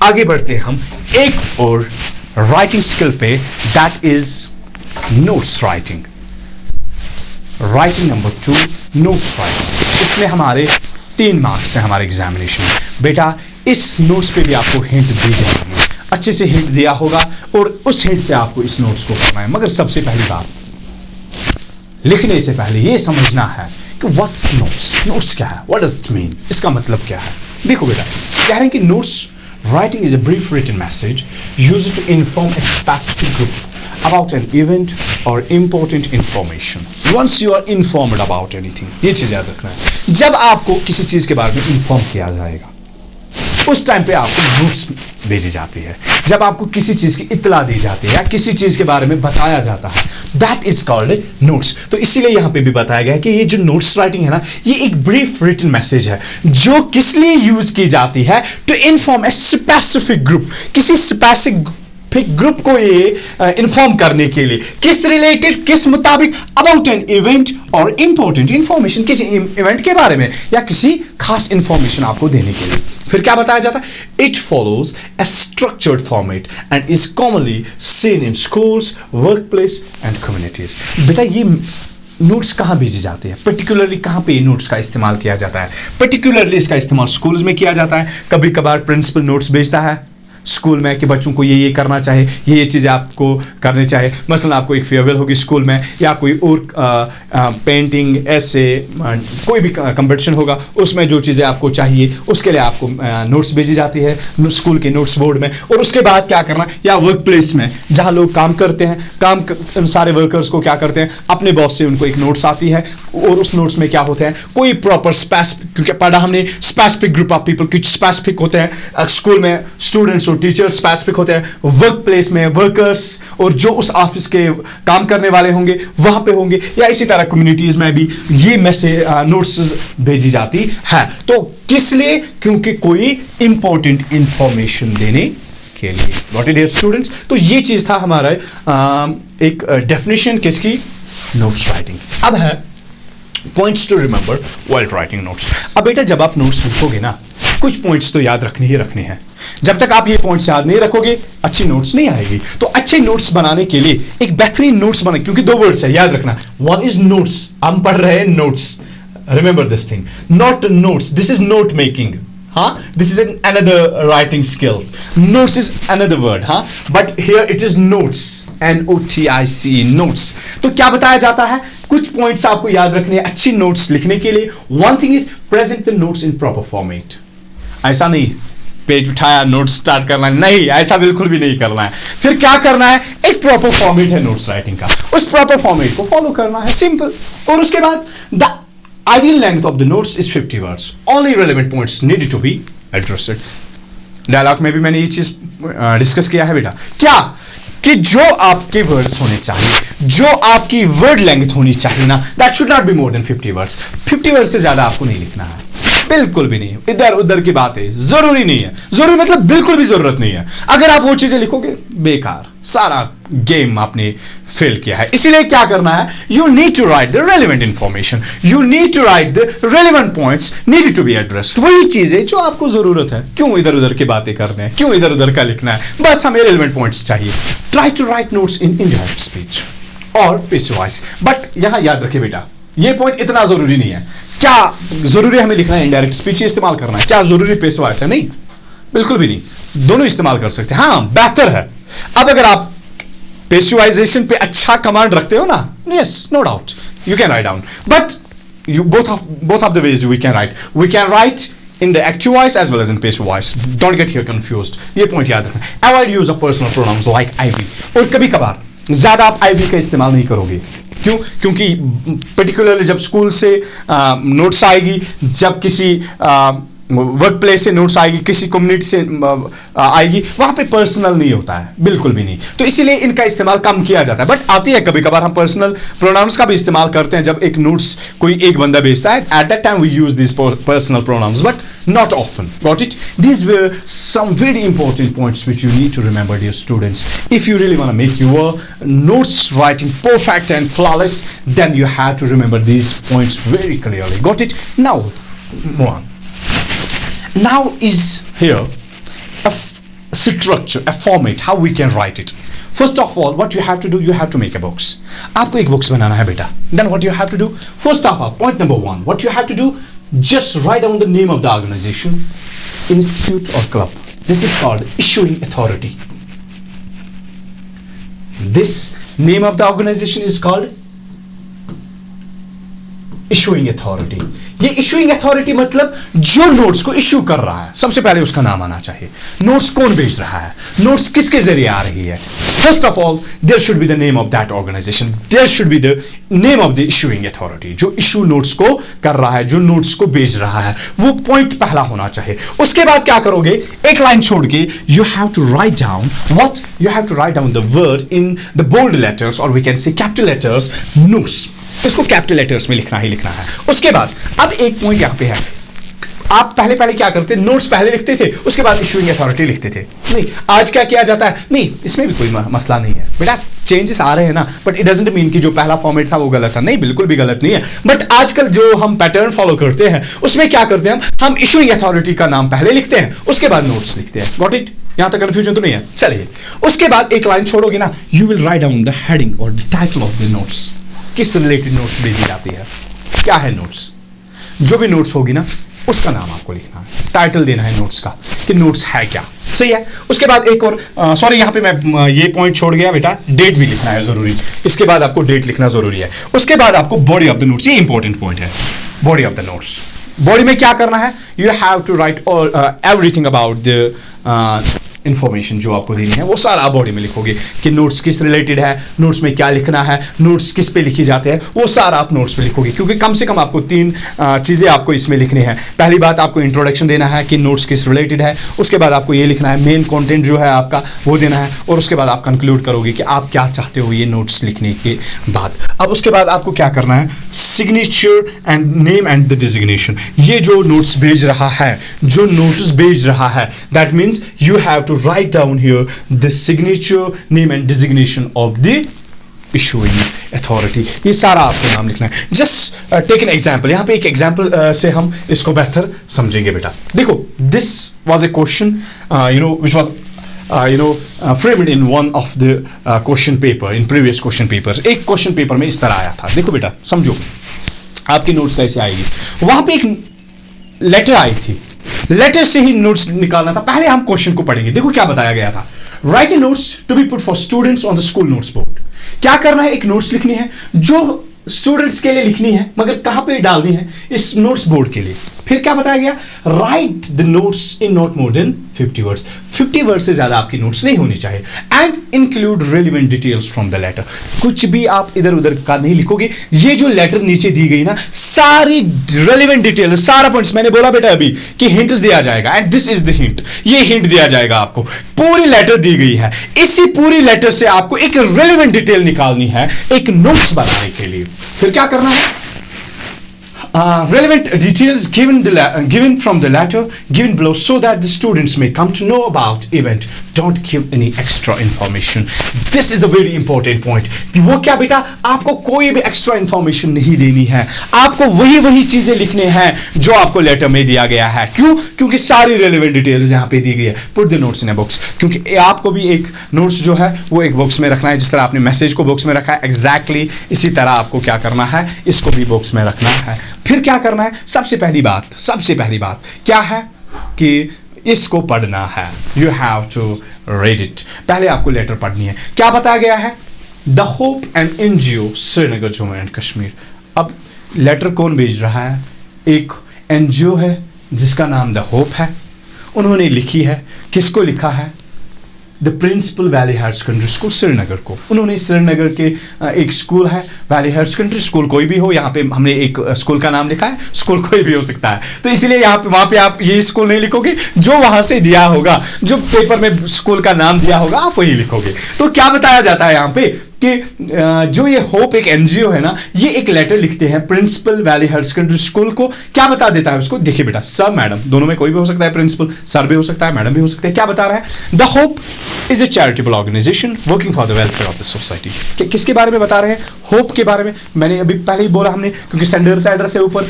आगे बढ़ते हैं हम एक और राइटिंग स्किल पे, that is notes writing. Writing number 2 notes writing. इसमें हमारे 3 मार्क्स हैं हमारे एग्जामिनेशन में। बेटा इस नोट्स पे भी आपको हिंट दी जाएगी, अच्छे से हिंट दिया होगा और उस हिंट से आपको इस नोट्स को करना है। मगर सबसे पहली बात, लिखने से पहले ये समझना है कि व्हाट्स नोट्स? नोट्स क्या है? What does it mean? इसका मतलब क्या है? देखो बेटा कह रहे हैं कि notes writing is a brief written message used to inform a specific group about an event or important information once you are informed about anything। ये चीज़ याद रखना है। जब आपको किसी चीज़ के बारे में इन्फॉर्म किया जाएगा उस टाइम पे आपको नोट्स भेजी जाती है। जब आपको किसी चीज़ की इत्तला दी जाती है या किसी चीज़ के बारे में बताया जाता है, दैट इज कॉल्ड नोट्स। तो इसीलिए यहाँ पे भी बताया गया है कि ये जो नोट्स राइटिंग है ना, ये एक ब्रीफ रिटन मैसेज है जो किस लिए यूज की जाती है? To inform a specific group. किसी स्पेसिफिक ग्रुप को ये इन्फॉर्म करने के लिए, किस रिलेटेड, किस मुताबिक? अबाउट एन इवेंट और इंपॉर्टेंट इंफॉर्मेशन, किसी इवेंट के बारे में या किसी खास इंफॉर्मेशन आपको देने के लिए। फिर क्या बताया जाता है? It follows A structured format and is commonly seen in schools, work place and communities. बेटा ये नोट्स कहाँ भेजे जाते हैं, पर्टिकुलरली कहाँ पे नोट्स का इस्तेमाल किया जाता है? पर्टिकुलरली इसका इस्तेमाल स्कूल्स में किया जाता है। कभी कभार प्रिंसिपल नोट्स भेजता है स्कूल में कि बच्चों को ये करना चाहिए, ये चीज़ें आपको करनी चाहिए। मसलन आपको एक फेयरवेल होगी स्कूल में, या कोई और पेंटिंग, ऐसे कोई भी कंपटीशन होगा, उसमें जो चीज़ें आपको चाहिए उसके लिए आपको नोट्स भेजी जाती है स्कूल के नोट्स बोर्ड में। और उसके बाद क्या करना, या वर्क प्लेस में जहाँ लोग काम करते हैं, सारे वर्कर्स को क्या करते हैं, अपने बॉस से उनको एक नोट्स आती है, और उस नोट्स में क्या होते हैं, कोई प्रॉपर क्योंकि पढ़ा हमने स्पेसिफिक ग्रुप ऑफ पीपल, कुछ स्पेसिफिक होते हैं स्कूल में स्टूडेंट्स, टीचर्स स्पेसिफिक होते हैं, वर्क प्लेस में वर्कर्स, और जो उस ऑफिस के काम करने वाले होंगे वहां पे होंगे, या इसी तरह कम्युनिटीज में भी ये मैसेज नोट्स भेजी जाती है। तो किस लिए? क्योंकि कोई इंपॉर्टेंट इंफॉर्मेशन देने के लिए। What it is students? तो ये चीज था हमारा एक डेफिनेशन किसकी, नोट्स राइटिंग। अब है points to remember while writing notes. अब बेटा जब आप नोट्स लिखोगे ना, कुछ पॉइंट्स तो याद रखने ही रखने हैं। जब तक आप ये पॉइंट्स याद नहीं रखोगे, अच्छी नोट्स नहीं आएगी। तो अच्छे नोट्स बनाने के लिए एक बेहतरीन नोट्स बना, क्योंकि दो वर्ड्स है याद रखना, वन इज नोट्स, हम पढ़ रहे हैं notes, remember this thing, not notes, this is note making, हाँ, this is another writing skills, notes is another word, हाँ, but here it is notes, NOTICE, notes। तो क्या बताया जाता है, कुछ पॉइंट्स आपको याद रखने हैं अच्छी नोट्स लिखने के लिए। One thing is present the notes in proper format. ऐसा नहीं पेज उठाया नोट्स स्टार्ट करना है, नहीं, ऐसा बिल्कुल भी नहीं करना है। फिर क्या करना है, एक प्रॉपर फॉर्मेट है नोट्स राइटिंग का, उस प्रॉपर फॉर्मेट को फॉलो करना है, सिंपल। और उसके बाद the ideal length of the notes is 50 words. Only relevant points needed to be addressed. Dialogue में भी मैंने ये चीज डिस्कस किया है बेटा, क्या कि जो आपके वर्ड्स होने चाहिए, जो आपकी वर्ड लेंथ होनी चाहिए ना, that should not be more than 50 words. 50 word से ज्यादा आपको नहीं लिखना है, बिल्कुल भी नहीं। इधर उधर की बात है, जरूरी नहीं है, जरूरी मतलब बिल्कुल भी जरूरत नहीं है। अगर आप वो चीजें लिखोगे, बेकार, सारा गेम आपने फेल किया है। इसीलिए क्या करना है, you need to write the relevant information, you need to write the relevant points need to be addressed. वही चीजें जो आपको जरूरत है, क्यों इधर उधर की बातें करने हैं, क्यों इधर उधर का लिखना है, बस हमें रेलिवेंट पॉइंट्स चाहिए। Try to write notes in indirect speech और पेसिव वॉइस। बट यहां याद रखिए बेटा, ये पॉइंट इतना जरूरी नहीं है। क्या जरूरी हमें लिखना है इनडायरेक्ट स्पीच इस्तेमाल करना है, क्या जरूरी पेसिव वॉइस है? नहीं, बिल्कुल भी नहीं, दोनों इस्तेमाल कर सकते हैं, हाँ बेहतर है। अब अगर आप पेसिवाइजेशन पे अच्छा कमांड रखते हो ना, yes, no doubt, you can write down, but you both of the ways we can write in the active voice as well as in passive voice. Don't get here confused. ये point याद रखना। Avoid use of personal pronouns like I we। और कभी कभार ज्यादा आप I we का इस्तेमाल नहीं करोगे। क्यों? क्योंकि पर्टिकुलरली जब स्कूल से नोट्स आएगी, जब किसी वर्क प्लेस से नोट्स आएगी, किसी कम्युनिटी से आएगी, वहां पे पर्सनल नहीं होता है, बिल्कुल भी नहीं। तो इसीलिए इनका इस्तेमाल कम किया जाता है। बट आती है कभी कभार हम पर्सनल प्रोनाउंस का भी इस्तेमाल करते हैं। जब एक नोट्स कोई एक बंदा भेजता है, at that time we use this personal pronouns, but not often. Got it? These were some very important points which you need to remember, dear students. If you really want to make your notes writing perfect and flawless, then you have to remember these points very clearly. Got it? Now, move on. Now is here a structure, a format, how we can write it. First of all, what you have to do, you have to make a box. आपको एक box बनाना है बेटा. Then what you have to do? First of all, point number one, what you have to do, just write down the name of the organization, institute or club. This is called issuing authority. This name of the organization is called issuing authority. ये इशूइंग अथॉरिटी मतलब जो नोट्स को इशू कर रहा है, सबसे पहले उसका नाम आना चाहिए। नोट्स कौन भेज रहा है, नोट्स किसके जरिए आ रही है। First of all there should be the name of that organization, there should be the name of the issuing authority. जो इशू नोट्स को कर रहा है, जो नोट्स को भेज रहा है, वो पॉइंट पहला होना चाहिए। उसके बाद क्या करोगे, एक लाइन छोड़ के you have to write down what, you have to write down the word in the bold letters और we can say capital letters, notes. इसको कैपिटल लेटर्स में लिखना ही लिखना है। उसके बाद अब एक पॉइंट यहां पे है, आप पहले पहले क्या करते, नोट्स पहले लिखते थे, उसके बाद इशूइंग अथॉरिटी लिखते थे। नहीं, आज क्या किया जाता है, नहीं, इसमें भी कोई मसला नहीं है बेटा, चेंजेस आ रहे हैं ना, बट इट डजंट मीन कि जो पहला फॉर्मेट था वो गलत था, नहीं, बिल्कुल भी गलत नहीं है। बट आजकल जो हम पैटर्न फॉलो करते हैं उसमें क्या करते हैं, हम इशूइंग अथॉरिटी का नाम पहले लिखते हैं, उसके बाद नोट्स लिखते हैं। Got it? यहां तक कंफ्यूजन तो नहीं है? चलिए, उसके बाद एक लाइन छोड़ोगे ना, you will write down the heading और the title of the notes. किस रिलेटेड नोट्स भेजी जाती है, क्या है नोट्स। जो भी नोट्स होगी ना उसका नाम आपको लिखना है, टाइटल देना है नोट्स का कि नोट्स है क्या, सही है। उसके बाद एक और सॉरी यहाँ पे मैं ये पॉइंट छोड़ गया बेटा, डेट भी लिखना है जरूरी, इसके बाद आपको डेट लिखना जरूरी है। उसके बाद आपको बॉडी ऑफ द नोट्स, ये इंपॉर्टेंट पॉइंट है, body of the notes. Body में क्या करना है, you have to write all everything about the information जो आपको देनी है वो सारा आप बॉडी में लिखोगे कि नोट्स किस रिलेटेड है, नोट्स में क्या लिखना है, नोट्स किस पे लिखे जाते हैं, वो सारा आप नोट्स पे लिखोगे। क्योंकि कम से कम आपको 3 चीज़ें आपको इसमें लिखनी है। पहली बात आपको इंट्रोडक्शन देना है कि नोट्स किस रिलेटेड है, उसके बाद आपको ये लिखना है मेन कंटेंट जो है आपका वो देना है, और उसके बाद आप कंक्लूड करोगे कि आप क्या चाहते हो ये नोट्स लिखने के बाद। अब उसके बाद आपको क्या करना है, signature and name and the designation. ये जो नोट्स भेज रहा है, जो नोटिस भेज रहा है, that means you have to write down here the signature, name and designation of the issuing authority। ये सारा आपको नाम लिखना है। जस्ट टेक एन एग्जाम्पल, यहाँ पे एक एग्जाम्पल से हम इसको बेहतर समझेंगे बेटा। देखो, this was a question which was framed in one of the question paper in previous question papers। एक क्वेश्चन पेपर में इस तरह आया था। देखो बेटा, समझो आपकी नोट्स कैसे आएगी। वहां पे एक लेटर आई थी, लेटर से ही नोट्स निकालना था। पहले हम क्वेश्चन को पढ़ेंगे। देखो क्या बताया गया था, write a notes to be put for students on the school notes board. क्या करना है, एक नोट्स लिखनी है जो स्टूडेंट्स के लिए लिखनी है, मगर कहां पे डालनी है, इस नोट्स बोर्ड के लिए। फिर क्या बताया गया, write the notes in not more than 50 words. 50 words से ज्यादा आपकी नोट्स नहीं होनी चाहिए। And include relevant details from the letter. कुछ भी आप इधर उधर का नहीं लिखोगे। ये जो लेटर नीचे दी गई ना, सारी रेलिवेंट डिटेल, सारा पॉइंट्स मैंने बोला बेटा अभी कि हिंट्स दिया जाएगा, and this is the hint. ये हिंट दिया जाएगा आपको, पूरी लेटर दी गई है, इसी पूरी लेटर से आपको एक रेलिवेंट डिटेल निकालनी है एक नोट्स बनाने के लिए। फिर क्या करना है, relevant details given from the letter given below so that the students may come to know about event। Don't give any extra information। This is the very important point। वो क्या बेटा, आपको कोई भी एक्स्ट्रा इंफॉर्मेशन नहीं देनी है, आपको वही चीजें लिखने हैं जो आपको लेटर में दिया गया है। क्यों? क्योंकि सारी रेलिवेंट डिटेल्स यहाँ पे दी गई है। Put the notes in a box. क्योंकि आपको भी एक नोट्स जो है वो एक बॉक्स में रखना है, जिस तरह आपने मैसेज को बॉक्स में रखा है, एग्जैक्टली इसी तरह आपको क्या करना है, इसको भी बॉक्स में रखना है। फिर क्या करना है, सबसे पहली बात क्या है कि इसको पढ़ना है। You have to read it. पहले आपको लेटर पढ़नी है। क्या बताया गया है, the Hope and NGO Srinagar Jammu and Kashmir. अब लेटर कौन भेज रहा है, एक NGO है जिसका नाम द होप है। उन्होंने लिखी है, किसको लिखा है, the principal Valley Higher Secondary School Srinagar को। उन्होंने श्रीनगर के एक स्कूल है वैली हायर सेकेंडरी स्कूल, कोई भी हो, यहाँ पे हमने एक स्कूल का नाम लिखा है, स्कूल कोई भी हो सकता है, तो इसलिए यहाँ पे वहाँ पे आप ये स्कूल नहीं लिखोगे, जो वहाँ से दिया होगा, जो पेपर में स्कूल का नाम दिया होगा आप वही लिखोगे। तो क्या बताया जाता है यहाँ पे कि जो ये होप एक NGO है ना, ये एक लेटर लिखते हैं principal Valley Higher Secondary School को। क्या बता देता है उसको, देखिए बेटा, सर मैडम दोनों में कोई भी हो सकता है, प्रिंसिपल सर भी हो सकता है, मैडम भी हो सकते हैं। क्या बता रहा है, the Hope is a charitable organization working for the welfare of the society. किसके बारे में बता रहे हैं, होप के बारे में। मैंने अभी पहले ही बोला हमने, क्योंकि सेंडर्स एड्रेस है ऊपर,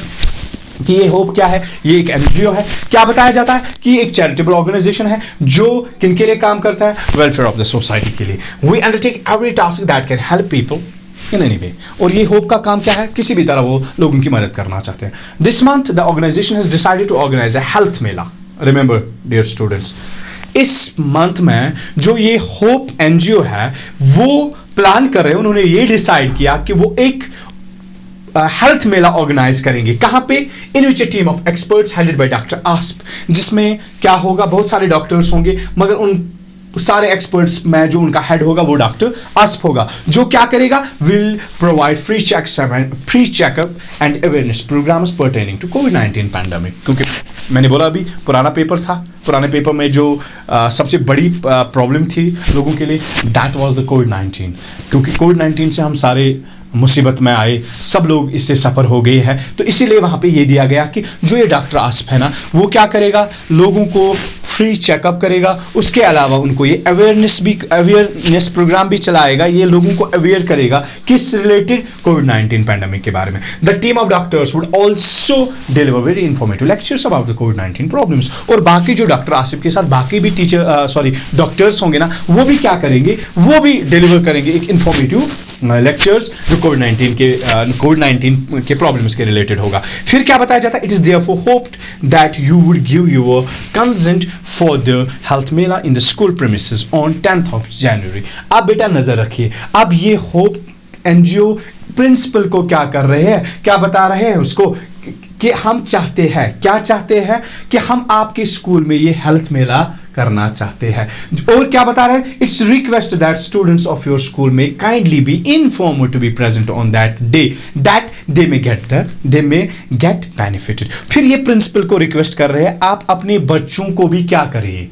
कि ये होप क्या है, ये एक NGO है। क्या बताया जाता है कि एक चैरिटेबल ऑर्गेनाइजेशन है जो किनके लिए काम करता है, वेलफेयर ऑफ द सोसाइटी के लिए। We undertake every task that can help people in any way. और ये होप का काम क्या है, किसी भी तरह वो लोगों की मदद करना चाहते हैं। This month the organization has decided to organize a health mela. Remember dear students, इस मंथ में जो ये होप NGO है वो प्लान कर रहे हैं, उन्होंने ये डिसाइड किया कि वो एक हेल्थ मेला ऑर्गेनाइज करेंगे। कहां पे, in which a team of experts headed by doctor आस्प। जिसमें क्या होगा, बहुत सारे डॉक्टर्स होंगे, मगर उन सारे एक्सपर्ट्स में जो उनका हेड होगा वो डॉक्टर आस्प होगा, जो क्या करेगा, will provide free checkup and awareness programmes pertaining to कोविड-19 पैंडेमिक। क्योंकि मैंने बोला अभी पुराना पेपर था, पुराने पेपर में जो सबसे बड़ी प्रॉब्लम थी लोगों के लिए, दैट वाज द कोविड-19। क्योंकि कोविड-19 से हम सारे मुसीबत में आए, सब लोग इससे सफ़र हो गए हैं, तो इसीलिए वहाँ पे ये दिया गया कि जो ये डॉक्टर आस्प है ना, वो क्या करेगा, लोगों को फ्री चेकअप करेगा। उसके अलावा उनको ये अवेयरनेस प्रोग्राम भी चलाएगा, ये लोगों को अवेयर करेगा किस रिलेटेड, कोविड-19 पैंडेमिक के बारे में। The team of doctors would also deliver very informative lectures about the covid problems. और बाकी जो डॉक्टर आसिफ के साथ बाकी भी डॉक्टर्स होंगे ना, वो भी क्या करेंगे, वो भी डिलीवर करेंगे एक इंफॉर्मेटिव लेक्चर्स जो कोविड-19 के प्रॉब्लम्स के रिलेटेड होगा। फिर क्या बताया जाता है, it is therefore hoped that you would give your consent for the health Mela in the school premises on 10th of January। आप बेटा नजर रखिए, अब ये होप एनजीओ प्रिंसिपल को क्या कर रहे हैं, क्या बता रहे हैं उसको कि हम चाहते हैं, क्या चाहते हैं कि हम आपके स्कूल में ये हेल्थ मेला करना चाहते हैं। और क्या बता रहे हैं, it's request that students of your school में kindly be informed to be present on that day that they may get benefited. फिर ये प्रिंसिपल को रिक्वेस्ट कर रहे हैं, आप अपने बच्चों को भी क्या करिए,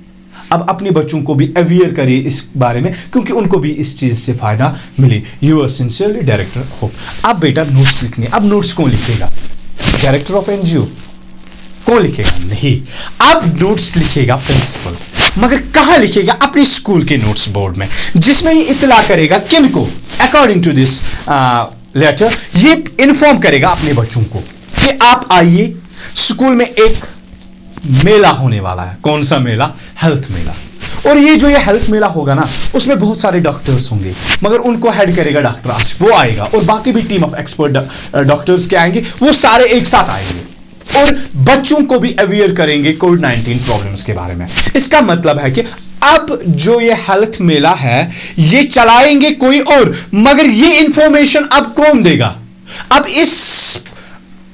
अब अपने बच्चों को भी अवेयर करिए इस बारे में, क्योंकि उनको भी इस चीज से फायदा मिले। Yours sincerely director Hope. अब बेटा नोट्स लिखने, अब नोट्स कौन लिखेगा, डायरेक्टर ऑफ एनजीओ कौन लिखेगा, नहीं, अब नोट्स लिखेगा प्रिंसिपल। मगर कहां लिखेगा, अपने स्कूल के नोट्स बोर्ड में, जिसमें ये इत्तला करेगा किनको, अकॉर्डिंग टू दिस लेटर ये इन्फॉर्म करेगा अपने बच्चों को कि आप आइए, स्कूल में एक मेला होने वाला है। कौन सा मेला, हेल्थ मेला। और ये जो ये हेल्थ मेला होगा ना, उसमें बहुत सारे डॉक्टर्स होंगे, मगर उनको हेड करेगा डॉक्टर आसिफ, वो आएगा, और बाकी भी टीम ऑफ एक्सपर्ट डॉक्टर्स के आएंगे, वो सारे एक साथ आएंगे और बच्चों को भी अवेयर करेंगे कोविड-19 प्रॉब्लम्स के बारे में। इसका मतलब है कि अब जो ये हेल्थ मेला है ये चलाएंगे कोई और, मगर ये इंफॉर्मेशन अब कौन देगा। अब इस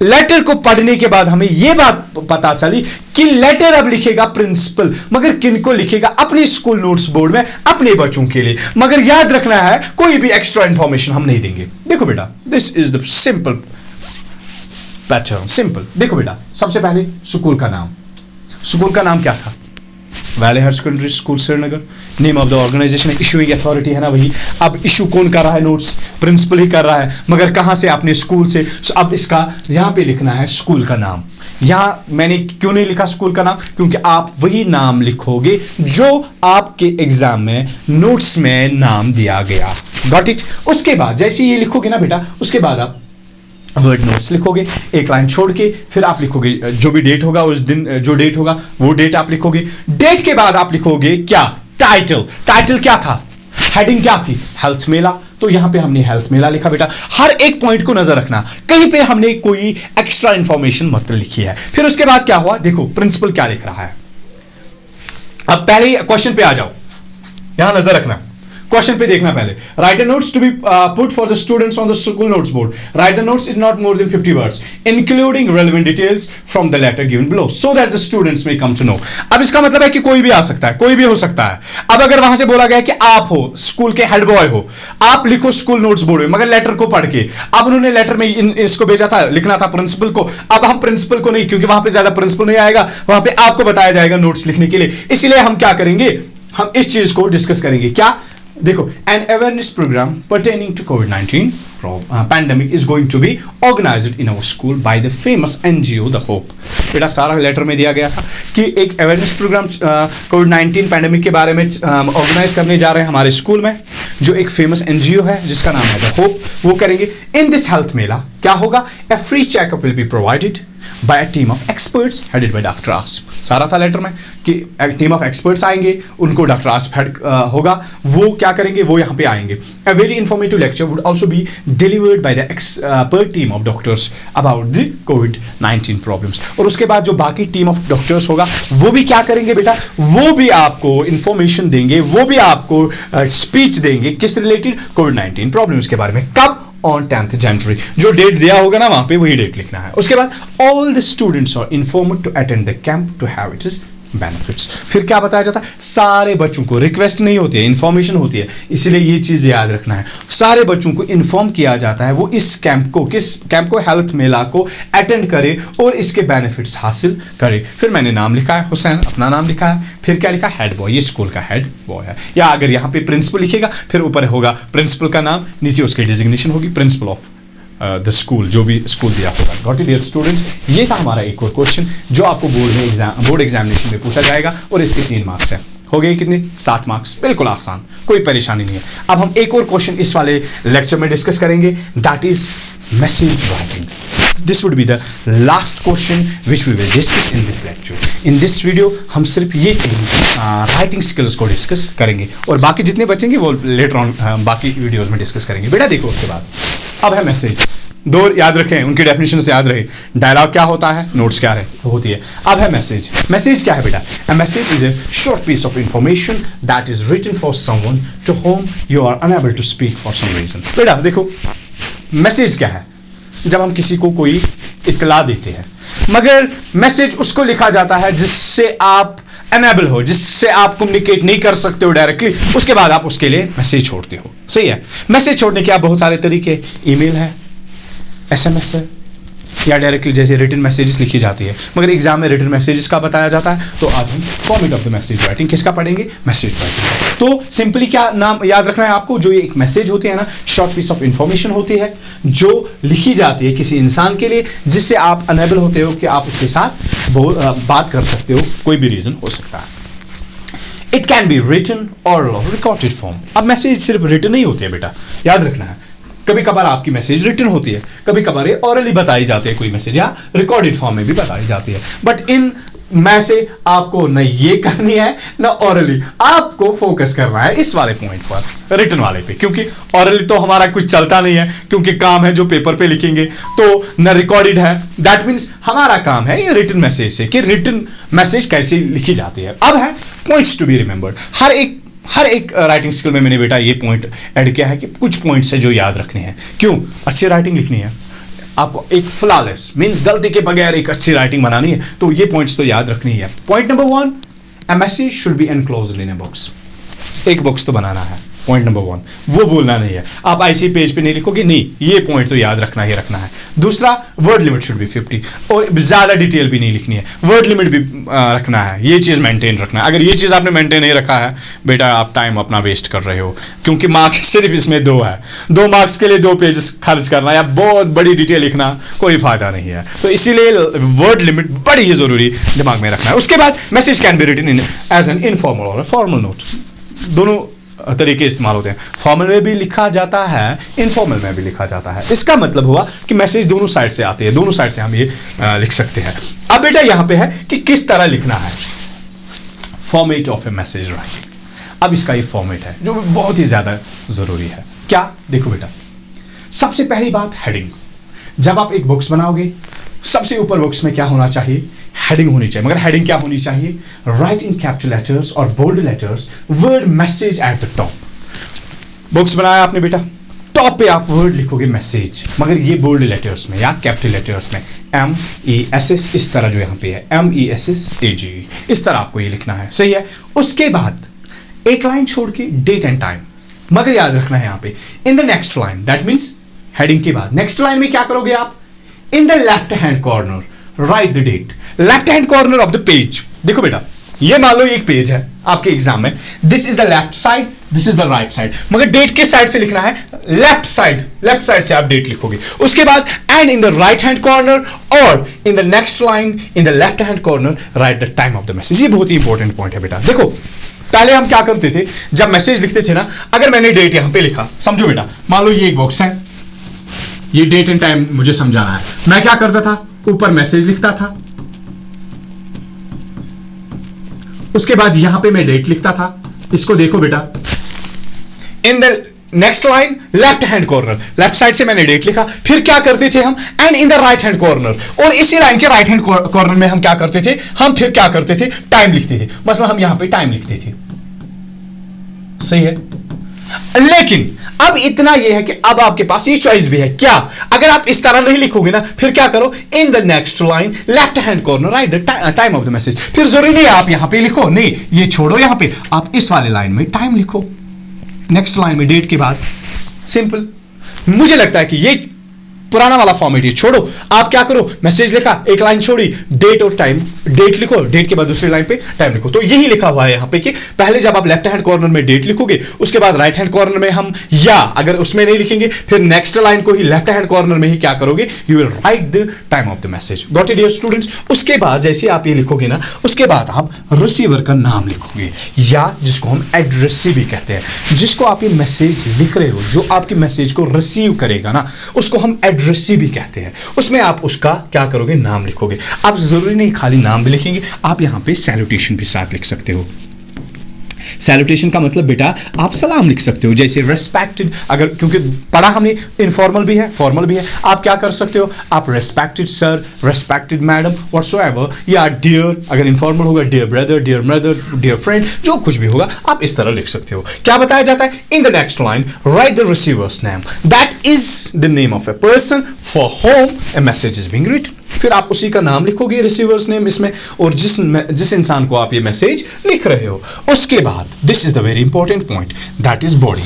लेटर को पढ़ने के बाद हमें यह बात पता चली कि लेटर अब लिखेगा प्रिंसिपल, मगर किनको लिखेगा, अपने स्कूल नोट्स बोर्ड में अपने बच्चों के लिए। मगर याद रखना है कोई भी एक्स्ट्रा इंफॉर्मेशन हम नहीं देंगे। देखो बेटा, this is the simple pattern, simple. देखो बेटा, सबसे पहले स्कूल का नाम, स्कूल का नाम क्या था, Valley Higher Secondary School Srinagar. Name of the organization, issuing authority है ना वही। अब इशू कौन कर रहा है, नोट्स प्रिंसिपल ही कर रहा है, मगर कहां से, अपने स्कूल से। अब इसका यहां पे लिखना है स्कूल का नाम। यहां मैंने क्यों नहीं लिखा स्कूल का नाम, क्योंकि आप वही नाम लिखोगे जो आपके एग्जाम में नोट्स में नाम दिया गया। Got it. उसके बाद जैसे ये लिखोगे ना बेटा, उसके बाद आप वर्ड नोट्स लिखोगे, एक लाइन छोड़ के, फिर आप लिखोगे जो भी डेट होगा उस दिन, जो डेट होगा वो डेट आप लिखोगे। डेट के बाद आप लिखोगे क्या, टाइटल। टाइटल क्या था, हेडिंग क्या थी, हेल्थ मेला। तो यहां पे हमने हेल्थ मेला लिखा बेटा। हर एक पॉइंट को नजर रखना, कहीं पे हमने कोई एक्स्ट्रा इंफॉर्मेशन मत लिखी है। फिर उसके बाद क्या हुआ, देखो प्रिंसिपल क्या लिख रहा है। अब पहले क्वेश्चन पे आ जाओ, यहां नजर रखना, क्वेश्चन पे देखना पहले। Write the notes to be put for the students on the school notes board. Write the notes is not more than 50 words including relevant details from the letter given below so that the students may come to know. अब इसका मतलब है कि कोई भी आ सकता है, कोई भी हो सकता है। अब अगर वहां से बोला गया कि आप हो स्कूल के हेड बॉय हो, आप लिखो स्कूल नोट्स बोर्ड में, मगर लेटर को पढ़ के, अब उन्होंने लेटर में इसको भेजा था, लिखना था प्रिंसिपल को। अब हम प्रिंसिपल को नहीं, क्योंकि वहां पे ज्यादा प्रिंसिपल नहीं आएगा, वहां पे आपको बताया जाएगा नोट्स लिखने के लिए। इसलिए हम क्या करेंगे, हम इस चीज को डिस्कस करेंगे। क्या, देखो, an awareness program pertaining to COVID-19 pandemic is going to be organized in our school by the famous NGO The Hope। बेटा सारा लेटर में दिया गया था कि एक अवेयरनेस प्रोग्राम कोविड-19 पैंडेमिक के बारे में ऑर्गेनाइज करने जा रहे हैं हमारे स्कूल में, जो एक फेमस एनजीओ है जिसका नाम है द होप, वो करेंगे। इन दिस हेल्थ मेला क्या होगा, a free checkup will be provided by a team of experts headed by Dr. Asif। सारा था लेटर में कि टीम ऑफ एक्सपर्ट्स आएंगे, उनको डॉक्टर आसिफ हेड होगा, वो क्या करेंगे, वो यहाँ पे आएंगे। A very informative lecture would also be delivered by the expert team of doctors about the COVID-19 problems। और उसके बाद जो बाकी टीम ऑफ डॉक्टर्स होगा वो भी क्या करेंगे बेटा, वो भी आपको इंफॉर्मेशन देंगे, वो भी आपको स्पीच देंगे किस रिलेटेड, कोविड-19 प्रॉब्लम्स के बारे में। कब, ऑन 10th January। जो डेट दिया होगा ना वहां पे वही डेट लिखना है। उसके बाद all the students are informed to attend the camp to have its benefits. फिर क्या बताया जाता है, सारे बच्चों को, रिक्वेस्ट नहीं होती है, इंफॉर्मेशन होती है, इसलिए ये चीज याद रखना है। सारे बच्चों को इन्फॉर्म किया जाता है वो इस कैंप को, किस कैंप को, हेल्थ मेला को अटेंड करे और इसके बेनिफिट्स हासिल करे। फिर मैंने नाम लिखा है, हुसैन अपना नाम लिखा है, फिर क्या लिखा, हेड बॉय, ये स्कूल का हेड बॉय है। या अगर यहाँ पे प्रिंसिपल लिखेगा, फिर ऊपर होगा प्रिंसिपल का नाम, नीचे उसकी डिजिग्नेशन होगी प्रिंसिपल ऑफ द स्कूल, जो भी स्कूल दिया होगा। गॉट इट डियर स्टूडेंट्स, ये था हमारा एक और क्वेश्चन जो आपको बोर्ड एग्जामिनेशन में पूछा जाएगा, और इसके 3 मार्क्स हैं। हो गए कितने, 7 मार्क्स, बिल्कुल आसान, कोई परेशानी नहीं है। अब हम एक और क्वेश्चन इस वाले लेक्चर में डिस्कस करेंगे, that is message writing. This would be the last question which we will discuss in this lecture. In this video हम सिर्फ ये राइटिंग स्किल्स को डिस्कस करेंगे और बाकी जितने बचेंगे वो लेटर ऑन बाकी वीडियोस में डिस्कस करेंगे। बेटा देखो उसके बाद अब है मैसेज। दो याद रखें, उनकी डेफिनेशन से याद रहे। डायलॉग क्या होता है, नोट्स क्या होती है। अब है मैसेज। मैसेज क्या है बेटा? A message is a short piece of information that is written for someone to whom you are unable to speak for some reason. बेटा देखो मैसेज क्या है? जब हम किसी को कोई इत्तला देते हैं, मगर मैसेज उसको लिखा जाता है जिससे आप अनएबल हो, जिससे आप कम्युनिकेट नहीं कर सकते हो डायरेक्टली, उसके बाद आप उसके लिए मैसेज छोड़ते हो। सही है। मैसेज छोड़ने के आप बहुत सारे तरीके, ईमेल है, SMS है, या डायरेक्टली जैसे रिटन मैसेजेस लिखी जाती है, मगर एग्जाम में रिटन मैसेजेस का बताया जाता है। तो आज हम format of the message writing किसका पढ़ेंगे? Message writing. तो सिंपली क्या नाम याद रखना है आपको? जो ये एक मैसेज होती है ना, शॉर्ट पीस ऑफ इंफॉर्मेशन होती है जो लिखी जाती है किसी इंसान के लिए, जिससे आप अनेबल होते हो कि आप उसके साथ बात कर सकते हो, कोई भी रीजन हो सकता है। इट कैन बी रिटन और रिकॉर्डेड फॉर्म। अब मैसेज सिर्फ रिटन नहीं होती है बेटा, याद रखना है। कभी कभार आपकी मैसेज रिटन होती है, कभी कभार ऑरली बताई जाती है कोई मैसेज, या रिकॉर्डेड फॉर्म में भी बताई जाती है। बट इन में से आपको न ये करनी है न ऑरली, आपको फोकस करना है इस वाले पॉइंट पर, रिटन वाले पे, क्योंकि ऑरली तो हमारा कुछ चलता नहीं है, क्योंकि काम है जो पेपर पे लिखेंगे, तो न रिकॉर्डेड है। दैट मीन्स हमारा काम है ये रिटन मैसेज से कि रिटन मैसेज कैसे लिखी जाती है। अब है पॉइंट्स टू बी रिमेंबर्ड। हर एक राइटिंग स्किल में मैंने बेटा ये पॉइंट ऐड किया है कि कुछ पॉइंट्स है जो याद रखने हैं। क्यों? अच्छी राइटिंग लिखनी है आपको, एक फ्लॉलेस मींस गलती के बगैर एक अच्छी राइटिंग बनानी है, तो ये पॉइंट्स तो याद रखनी है। Point number 1, a message should be enclosed in a box. एक बॉक्स तो बनाना है। पॉइंट नंबर 1, वो बोलना नहीं है। आप ऐसी पेज पे नहीं लिखोगे, नहीं, ये पॉइंट तो याद रखना ही रखना है। दूसरा, वर्ड लिमिट शुड बी 50, और ज्यादा डिटेल भी नहीं लिखनी है, वर्ड लिमिट भी रखना है। ये चीज मेंटेन रखना है। अगर ये चीज आपने मेंटेन नहीं रखा है बेटा, आप टाइम अपना वेस्ट कर रहे हो, क्योंकि मार्क्स सिर्फ इसमें 2 है। 2 मार्क्स के लिए 2 पेजेस खर्च करना या बहुत बड़ी डिटेल लिखना कोई फायदा नहीं है। तो इसीलिए वर्ड लिमिट बड़ी ही जरूरी दिमाग में रखना है। उसके बाद message can be written in as an informal और फॉर्मल नोट। दोनों तरीके इस्तेमाल होते हैं, फॉर्मल में भी लिखा जाता है, इनफॉर्मल में भी लिखा जाता है। इसका मतलब हुआ कि मैसेज दोनों साइड से आते हैं, दोनों साइड से हम ये लिख सकते हैं। अब बेटा यहां पे है कि किस तरह लिखना है, format of A message writing. अब इसका ये फॉर्मेट है जो बहुत ही ज्यादा जरूरी है। क्या? देखो बेटा, सबसे पहली बात हेडिंग। जब आप एक बॉक्स बनाओगे, सबसे ऊपर बॉक्स में क्या होना चाहिए? हेडिंग होनी चाहिए। मगर हेडिंग क्या होनी चाहिए? राइट इन कैपिटल लेटर्स और bold letters word message at the top. Box बनाया आपने बेटा, टॉप पे आप वर्ड लिखोगे मैसेज, मगर ये बोल्ड लेटर्स में या कैपिटल लेटर्स में, MESS, इस तरह जो यहाँ पे है MESSAG, इस तरह आपको ये लिखना है। सही है। उसके बाद एक लाइन छोड़ के डेट एंड टाइम, मगर याद रखना है यहाँ पे in the next line. That means heading के बाद नेक्स्ट लाइन में क्या करोगे आप? In the left hand corner write the date. Left hand corner of the page. देखो बेटा, ये मान लो एक पेज है आपके एग्जाम में, this is the left side, this is the right side, मगर डेट किस साइड से लिखना है? लेफ्ट साइड से आप डेट लिखोगे। उसके बाद and in the right hand corner और in the next line in the left hand corner write the time of the message. ये बहुत ही इंपॉर्टेंट पॉइंट है बेटा। देखो पहले हम क्या करते थे, जब मैसेज लिखते थे ना, अगर मैंने डेट यहां पे लिखा, समझो बेटा, मान लो ये एक बॉक्स है, ये डेट एंड टाइम मुझे समझाना है, मैं क्या करता था? ऊपर मैसेज लिखता था, उसके बाद यहां पे मैं डेट लिखता था। इसको देखो बेटा, इन the next line left hand corner, left side से मैंने डेट लिखा, फिर क्या करते थे हम? And in the right hand corner, और इसी लाइन के राइट हैंड कॉर्नर में हम क्या करते थे? हम फिर क्या करते थे? टाइम लिखते थे। मतलब हम यहां पे टाइम लिखते थे। सही है। लेकिन अब इतना यह है कि अब आपके पास ये चॉइस भी है। क्या? अगर आप इस तरह नहीं लिखोगे ना, फिर क्या करो? इन the next line left hand corner write the time of the message. फिर जरूरी नहीं है आप यहां पे लिखो, नहीं, ये छोड़ो, यहां पे आप इस वाले लाइन में टाइम लिखो, नेक्स्ट लाइन में डेट के बाद। सिंपल। मुझे लगता है कि ये पुराना वाला फॉर्मेट ये छोड़ो, आप क्या करो? मैसेज लिखा, एक लाइन छोड़ी, डेट और टाइम, डेट लिखो, डेट के बाद दूसरी लाइन पे टाइम लिखो। तो यही लिखा हुआ है यहाँ पे कि पहले जब आप लेफ्ट हैंड कॉर्नर में डेट लिखोगे, उसके बाद राइट हैंड कॉर्नर में हम, या अगर उसमें नहीं लिखेंगे, फिर नेक्स्ट लाइन को ही लेफ्ट हैंड कॉर्नर में ही क्या करोगे? You will write the time of the message. Got it dear students? उसके बाद जैसे आप ये लिखोगे ना, उसके बाद आप रिसीवर का नाम लिखोगे, या जिसको हम एड्रेसी भी कहते हैं, जिसको आप ये मैसेज लिख रहे हो, जो आपके मैसेज को रिसीव करेगा ना, उसको हम एड्रेसी भी कहते हैं। उसमें आप उसका क्या करोगे, नाम लिखोगे। आप जरूरी नहीं खाली नाम भी लिखेंगे, आप यहाँ पे सैल्यूटेशन भी साथ लिख सकते हो। सैल्यूटेशन का मतलब बेटा आप सलाम लिख सकते हो, जैसे रेस्पेक्टेड, अगर क्योंकि पढ़ा हमने इनफॉर्मल भी है फॉर्मल भी है, आप क्या कर सकते हो, आप respected sir, respected madam, whatsoever, या डियर, अगर इनफॉर्मल होगा dear brother, dear mother, dear friend, जो कुछ भी होगा आप इस तरह लिख सकते हो। क्या बताया जाता है, in the next line write the receiver's name, that is the name of a person for whom a message is being written. फिर आप उसी का नाम लिखोगे, रिसीवर्स नेम इसमें, और जिस इंसान को आप ये मैसेज लिख रहे हो। उसके बाद this is the very important point, that is body.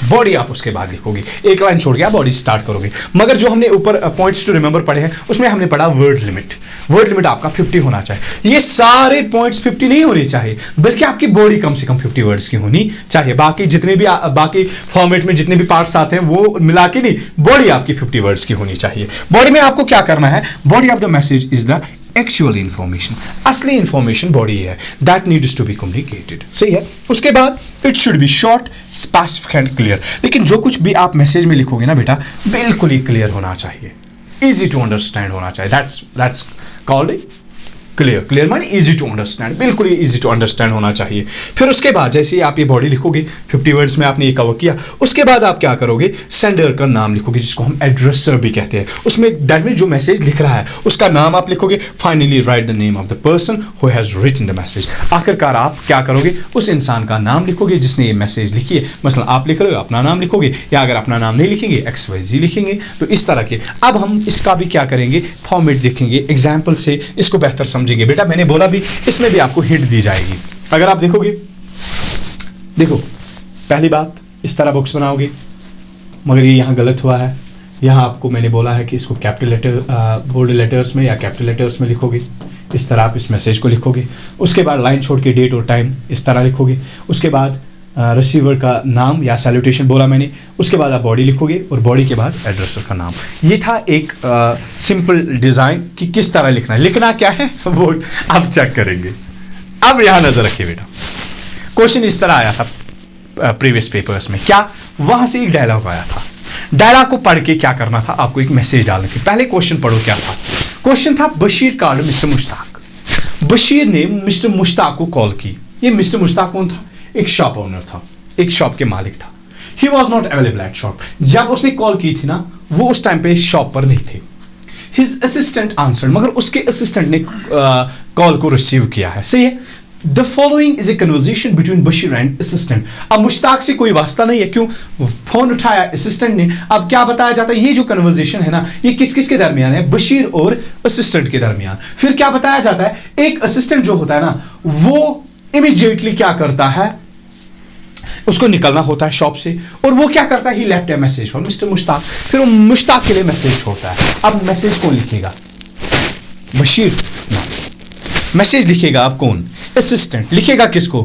Body आप उसके बाद लिखोगे, एक लाइन छोड़ के आप बॉडी स्टार्ट करोगे। मगर जो हमने ऊपर पॉइंट्स टू रिमेंबर पढ़े हैं उसमें हमने पढ़ा वर्ड लिमिट। वर्ड लिमिट आपका 50 होना चाहिए। ये सारे पॉइंट्स 50 नहीं होने चाहिए, बल्कि आपकी बॉडी कम से कम 50 वर्ड्स की होनी चाहिए। बाकी जितने भी बाकी फॉर्मेट में जितने भी पार्ट्स आते हैं वो मिला के नहीं, बॉडी आपकी 50 वर्ड्स की होनी चाहिए। बॉडी में आपको क्या करना है, body of the message is the actual information, असली इंफॉर्मेशन बॉडी है, that needs to be communicated. सही है। उसके बाद it should be short, specific and clear. लेकिन जो कुछ भी आप मैसेज में लिखोगे ना बेटा, बिल्कुल ही क्लियर होना चाहिए, इजी टू अंडरस्टैंड होना चाहिए। That's called clear. क्लियर माने इजी टू अंडरस्टैंड, बिल्कुल ही इजी टू अंडरस्टैंड होना चाहिए। फिर उसके बाद जैसे ही आप ये बॉडी लिखोगे, 50 वर्ड्स में आपने ये कवर किया, उसके बाद आप क्या करोगे, सेंडर का नाम लिखोगे, जिसको हम एड्रेसर भी कहते हैं। उसमें दैट मीन जो मैसेज लिख रहा है उसका नाम आप लिखोगे। Finally write the name of the person who has written the message. आखिरकार आप क्या करोगे, उस इंसान का नाम लिखोगे जिसने ये मैसेज लिखी है। मसलन आप लिख रहे हो, अपना नाम लिखोगे, या अगर अपना नाम नहीं लिखेंगे XYZ लिखेंगे। तो इस तरह के अब हम इसका भी क्या करेंगे, फॉर्मेट देखेंगे, एग्जाम्पल से इसको बेहतर समझेंगे। बेटा मैंने बोला भी इसमें भी आपको हिंट दी जाएगी। अगर आप देखोगे, देखो पहली बात इस तरह बॉक्स बनाओगे, मगर ये यहाँ गलत हुआ है। यहाँ आपको मैंने बोला है कि इसको कैपिटल लेटर, बोल्ड लेटर्स में या कैपिटल लेटर्स में लिखोगे। इस तरह आप इस मैसेज को लिखोगे। उसके बाद लाइन छोड़ के डेट और टाइम इस तरह लिखोगे। उसके बाद रिसीवर का नाम या सैल्यूटेशन बोला मैंने। उसके बाद आप बॉडी लिखोगे और बॉडी के बाद एड्रेसर का नाम। ये था एक सिंपल डिज़ाइन कि किस तरह लिखना है। लिखना क्या है वो आप चेक करेंगे। अब यहाँ नजर रखिए बेटा, क्वेश्चन इस तरह आया था प्रीवियस पेपर्स में। क्या वहां से एक डायलॉग आया था, डायलॉग को पढ़ के क्या करना था, आपको एक मैसेज डालनी थी। पहले क्वेश्चन पढ़ो क्या था। क्वेश्चन था बशीर कॉल्ड मिस्टर मुश्ताक। बशीर ने मिस्टर मुश्ताक को कॉल की। ये मिस्टर मुश्ताक कौन था, एक शॉप ओनर था, एक शॉप के मालिक था। He was not available at shop. जब उसने कॉल की थी ना, वो उस टाइम पे शॉप पर नहीं थे। हिज असिस्टेंट आंसर्ड, मगर उसके असिस्टेंट ने कॉल को रिसीव किया है। सही है। The following is a conversation between Bashir and assistant. अब मुश्ताक से कोई वास्ता नहीं है, क्यों, फोन उठाया असिस्टेंट ने। अब क्या बताया जाता है, ये जो कन्वर्सेशन है ना, ये किस किस के दरमियान है, बशीर और असिस्टेंट के दरमियान। फिर क्या बताया जाता है, एक असिस्टेंट जो होता है ना, वो इमीडिएटली क्या करता है, उसको निकलना होता है शॉप से, और वो क्या करता है, he left a message for mister Mushtaq. फिर वो मुश्ताक के लिए मैसेज छोड़ता है। अब मैसेज कौन लिखेगा, बशीर ना, मैसेज लिखेगा अब कौन, असिस्टेंट। लिखेगा किसको,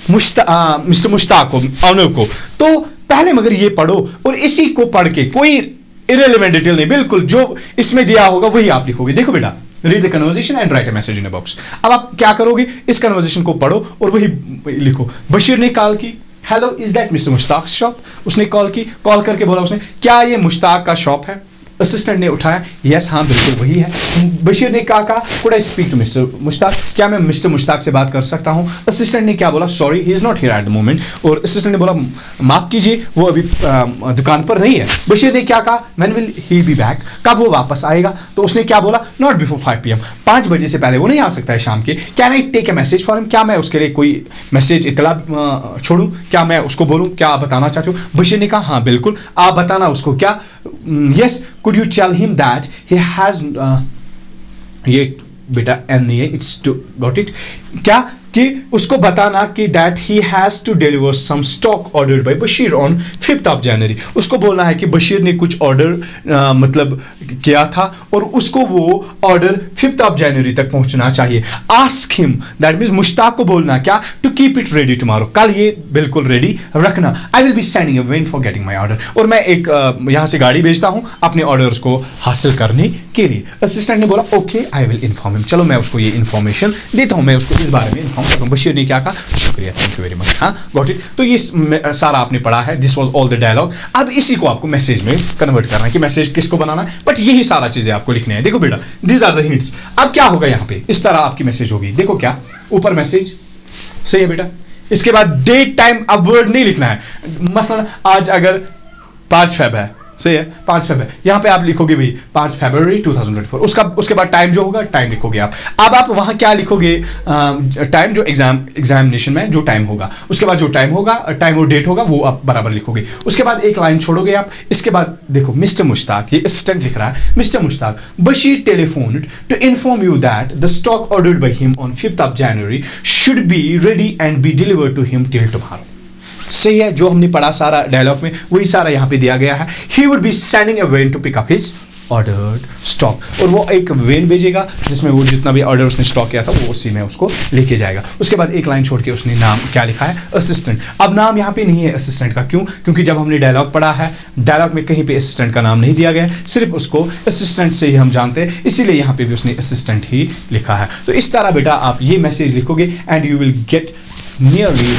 मिस्टर मुश्ताक को, ऑनर को। तो पहले मगर ये पढ़ो, और इसी को पढ़ के कोई इरेलेवेंट डिटेल नहीं, बिल्कुल जो इसमें दिया होगा वही आप लिखोगे। देखो बेटा, read the conversation and right a message in a box. अब आप क्या करोगे, इस कन्वर्सेशन को पढ़ो और वही लिखो। बशीर ने कॉल की, hello is that mister Mushtaq shop. उसने कॉल की, कॉल करके बोला उसने, क्या ये मुश्ताक का शॉप है। असिस्टेंट ने उठाया, यस हाँ बिल्कुल वही है। बशीर ने कहा could I speak to mister Mushtaq, क्या मैं मिस्टर मुश्ताक से बात कर सकता हूँ। असिस्टेंट ने क्या बोला, sorry he is not here at the moment. और असिस्टेंट ने बोला माफ कीजिए, वो अभी दुकान पर नहीं है। बशीर ने क्या कहा, when will he be back, कब वो वापस आएगा। तो उसने क्या बोला, नॉट बिफोर 5 PM, 5 बजे से पहले वो नहीं आ सकता है शाम के। Can I take a message for him, क्या मैं उसके लिए कोई मैसेज इतला छोड़ूं, क्या मैं उसको बोलूं, क्या आप बताना चाहते हो। बशीर ने कहा हाँ बिल्कुल, आप बताना उसको क्या। Yes could you tell him that he has, ये बेटा एन नहीं है, इट्स टू गॉट इट, क्या कि उसको बताना कि that he has to deliver some stock ordered by Bashir on 5th of January। उसको बोलना है कि बशीर ने कुछ ऑर्डर मतलब किया था और उसको वो ऑर्डर 5th of January तक पहुंचना चाहिए। Ask him, that means Mushtaq को बोलना क्या, to keep it ready tomorrow, कल ये बिल्कुल रेडी रखना। I will be sending a van for getting my order, और मैं एक यहाँ से गाड़ी भेजता हूँ अपने ऑर्डर्स को हासिल करने के लिए। असिस्टेंट ने बोला okay I will inform him, चलो मैं उसको ये इन्फॉर्मेशन देता हूँ, मैं उसको इस बारे में इन्फॉर्म तो बशीर ने क्या कहा, शुक्रिया, थैंक यू वेरी मच। हाँ, गॉट इट। तो ये सारा आपने पढ़ा है, this was all the dialogue. अब इसी को आपको मैसेज में कन्वर्ट करना है कि मैसेज किसको बनाना है, बट यही सारा चीजें आपको लिखने हैं। देखो बेटा, दीज आर द हिंट्स। अब क्या होगा यहाँ पे, इस तरह आपकी मैसेज होगी। देखो क्या, ऊपर मैसेज, सही है बेटा। इसके बाद डेट टाइम, अब वर्ड नहीं लिखना है। मसलन आज अगर 5 फेब है, सही है, 5 फेब है, यहाँ पे आप लिखोगे भाई 5 फरवरी 2024। उसके बाद टाइम जो होगा, टाइम लिखोगे आप। अब आप वहाँ क्या लिखोगे, टाइम जो एग्जामिनेशन में जो टाइम होगा, उसके बाद जो टाइम होगा, टाइम और डेट होगा, वो आप बराबर लिखोगे। उसके बाद एक लाइन छोड़ोगे आप। इसके बाद देखो मिस्टर मुश्ताक, ये असिस्टेंट लिख रहा है, mister Mushtaq, Bashir telephoned to inform you that the stock ordered by him on 5th January should be ready and be delivered to him till tomorrow. सही है, जो हमने पढ़ा सारा डायलॉग में वही सारा यहाँ पे दिया गया है। He would be sending a van to pick up his ordered stock, और वो एक वेन भेजेगा जिसमें वो जितना भी ऑर्डर उसने स्टॉक किया था वो उसी में उसको लेके जाएगा। उसके बाद एक लाइन छोड़ के उसने नाम क्या लिखा है, असिस्टेंट। अब नाम यहाँ पे नहीं है असिस्टेंट का, क्यों? क्योंकि जब हमने डायलॉग पढ़ा है, डायलॉग में कहीं पे असिस्टेंट का नाम नहीं दिया गया, सिर्फ उसको असिस्टेंट से ही हम जानते हैं, इसीलिए यहाँ पे भी उसने असिस्टेंट ही लिखा है। तो इस तरह बेटा आप ये मैसेज लिखोगे and you will gate nearly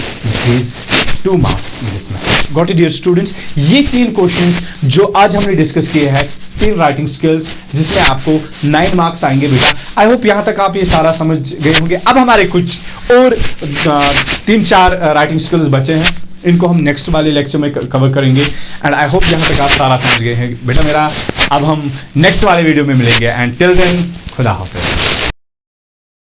this 2 marks in this message. Got it, dear students? ये 3 क्वेश्चंस जो आज हमने डिस्कस किए हैं, 3 राइटिंग स्किल्स, जिसमें आपको 9 मार्क्स आएंगे बेटा। आई होप यहाँ तक आप ये सारा समझ गए होंगे। अब हमारे कुछ और 3-4 राइटिंग स्किल्स बचे हैं, इनको हम नेक्स्ट वाले लेक्चर में कवर करेंगे। एंड आई होप यहाँ तक आप सारा समझ गए हैं बेटा मेरा। अब हम नेक्स्ट वाले वीडियो में मिलेंगे, एंड टिल देन खुदा हाफिज।